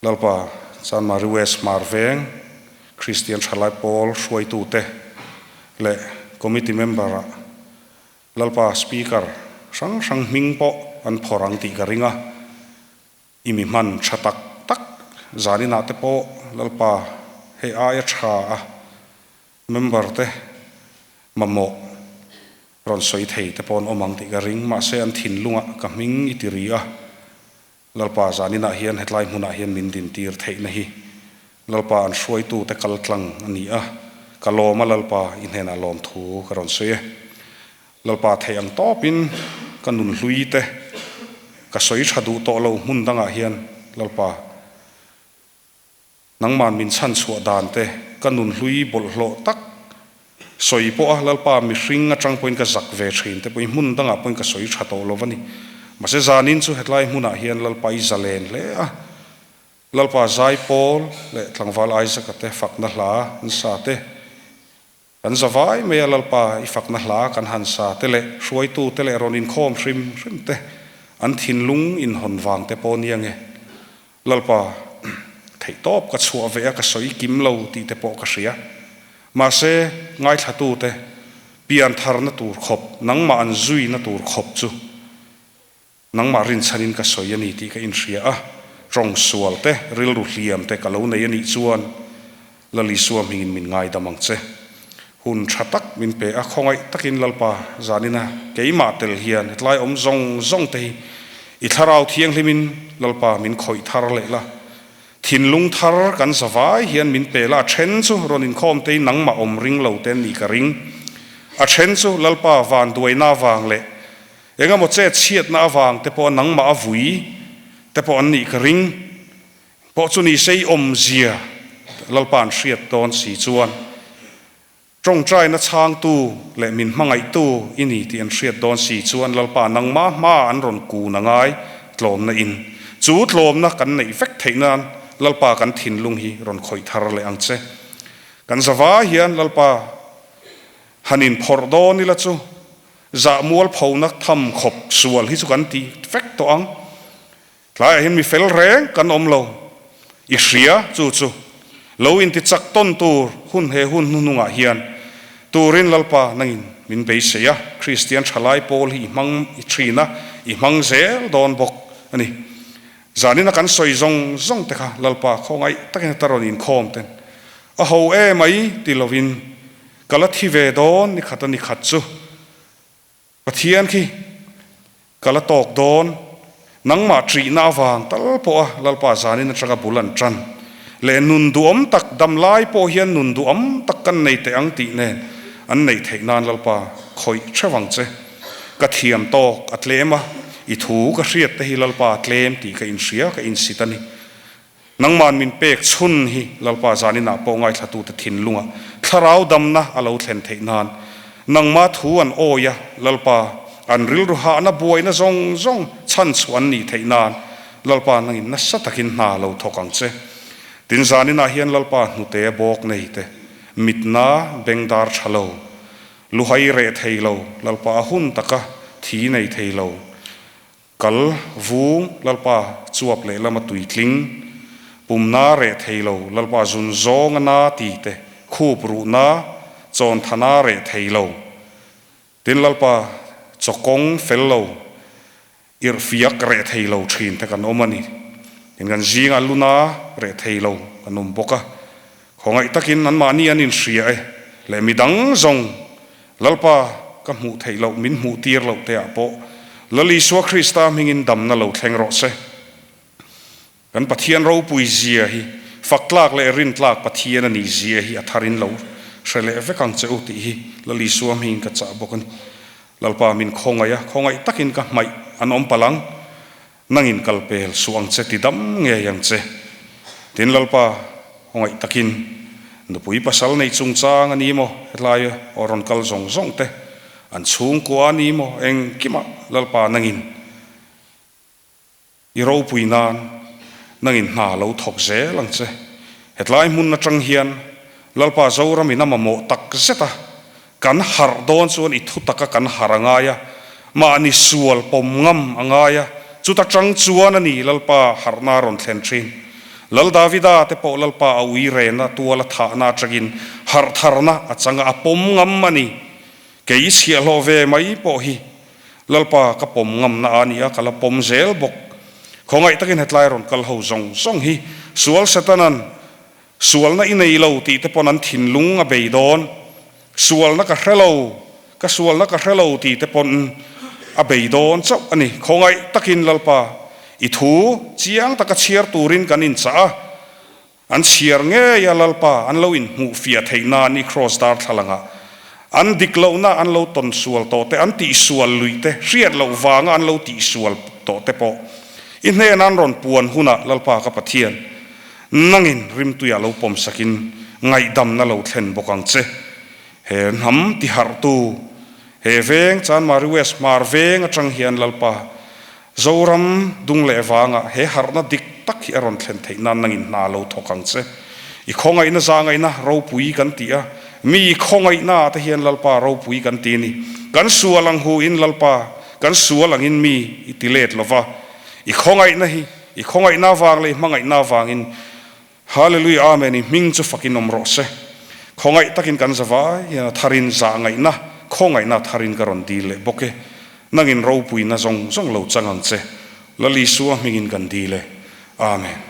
lalpa chan ma rues marveng Christian Chalai Paul suai tu te le committee member lalpa speaker sang ming po an phorang ti garinga imi man chatak tak zani na te po lalpa he aya tha member te mamo ron soi thei te pon omang ti garing ma se an thin lunga kaming itiria lalpa zani na hian hetlai huna hian min din tir thei na hi lalpa an suai tu te kaltlang ani a kaloma lalpa inhena lom thu karon soye lalpa thei ang topin kanun hlui te ka soi thadu to lo mun danga hian lalpa nangman min chan chua dan te kanun hlui bol hlo tak soi po a lalpa mi hring atang point ka zak ve thin te poi mun danga point ka soi tha to lo wani mase zanin chu hetlai huna hian lalpa I zalen le a lalpa zai Paul le tlangwal Isaac te fakna hla an sa te kan zawai me lalpa I fakna hla kan han sa te le hruai tu te le ronin khom hrim te an thin lung in hon wang te pon yange lalpa thei top ka chua ve ka soi kim lo ti te po ka ria ma se ngai thatu te pian thar na tur khop nangma an zui na tur khop chu nangma rin chanin ka soi ani ti ka in ria a trong sual te ril ru hliam te kalo nei ani chuan lali suam hingin min ngai damang che hun thatak min pe a khongai takin lalpa zanina keima tel hian tlai om zong te I tharau thiang hlimin lalpa min khoi thar le la thin lung thar kan zawai hian min pe la then chu ronin khom te nangma om ring lo ten ni ka ring a then chu lalpa van duai na wang le enga mo che chiat na awang te po nang ma avui te po an ni ka ring po chu ni sei om zia lalpan hriat ton si chuan trong trai na chang tu le min mangai tu ini ti an hriat don si chuan lalpa nang ma an ron ku na ngai tlom na in chu tlom na kan nei vek theinan lalpa kan thin lung hi ron khoi thar le ang che kan zawa hian lalpa hanin phor don ni la chu za mual phaunak tham khop sual hi chu kan ti vek to ang tlai hin mi fel reng kan om lo i hria chu lo in ti chak ton tur hun he hun nunga hian turin lalpa nangin min be seya Christian thalai Paul hi mang i thina i mang zel don bok ani zanina kan soi zong te kha lalpa khongai takin taron in khom ten a ho e mai ti lovin kalathi ve don ni khatani khat chu pathian khi kalatok don nangma tri na wang tal po lalpa zanina traga bulan tran le nun duom tak dam lai po hian nun duom tak kan nei te ang ti nen an nei thei nan lalpa khoi thawang che ka thiam tok atlema i thu ka hriat te hi lalpa tlem ti ka in hria ka in sitani nangman min pek chun hi lalpa zanina po ngai thatu te thin lunga tharau damna alo thlen thei nan nangma thu an oya lalpa an ril ru ha na boy na zong chan chuan ni thei nan lalpa nangin na satakin na lo thokang che tin zanina hian lalpa hnute bok nei te mitna bengdar thalo luhai re theilo lalpa hun taka thi nei theilo kal vung lalpa chuap le lama tuitling pumna re theilo lalpa zun zong na ti te khup ru na chon thana re theilo tin lalpa chokong fello ir fiak re theilo thin te kan omani in kan zinga luna re theilo kanum boka khongai takin an mani an in hria e le midang zong lalpa ka mu theilo min mu tir lo te apo lali so Krista mingin dam na lo thleng ro se kan pathian ro pui zia hi faklak le rin tlak pathian ani zia hi atharin lo shrele vekang che uti hi lali so ming ka cha bokan lalpa min khongai takin ka mai an om palang nangin kalpel suang che ti dam nge yang che tin lalpa hongai takin nupui pasal nei chungchang ani mo hlai oron kal zong te an chung ko ani mo eng kima lalpa nangin i ro puinan nangin na lo thok ze lang che hetlai mun na tang hian lalpa zora mi namamo tak zeta kan har don chuan i thu taka kan harangaya ma ani sual pom ngam angaya chuta tang chuan ani lalpa harna ron thlen thin lal davida te po lalpa awi re na tuala tha na tragin har tharna achanga apom ngam mani ke isia lo ve mai po hi lalpa ka pom ngam na ania kala pom zel bok khongai takin hetlai ron kal ho zong hi sual satanan sual na inei lo ti te ponan thinlung a beidon sual na ka hrelo ti te pon a beidon chau ani khongai takin lalpa i thu chiang taka chiar turin kanin cha an chiar nge ya lalpa an lo in mu fia theina ni cross dar thalanga an diklo na an lo ton sual to te an ti sual luite hriat lo wanga an lo ti sual to te po in ne nan ron puan huna lalpa ka pathian nangin rim tu ya lo pom sakin ngai dam na lo thlen bokang che he nam ti har tu he veng chan mariwes mar veng atang hian lalpa zoram dung le wanga he harna dik tak hi aron thlen theina nangin na lo thokang che i khongai na zangai na ro pui kan tia mi khongai na ta hian lalpa ro pui kan ti ni kan sualang hu in lalpa kan sualang in mi itilet lova i khongai na wang le mangai na wangin hallelujah amen i ming chu fakin om ro se khongai takin kan zawa ya tharin za ngai na khongai na tharin karon di le boke nangin ro pui na zong lo changang che lali suwa mingin kan di le amen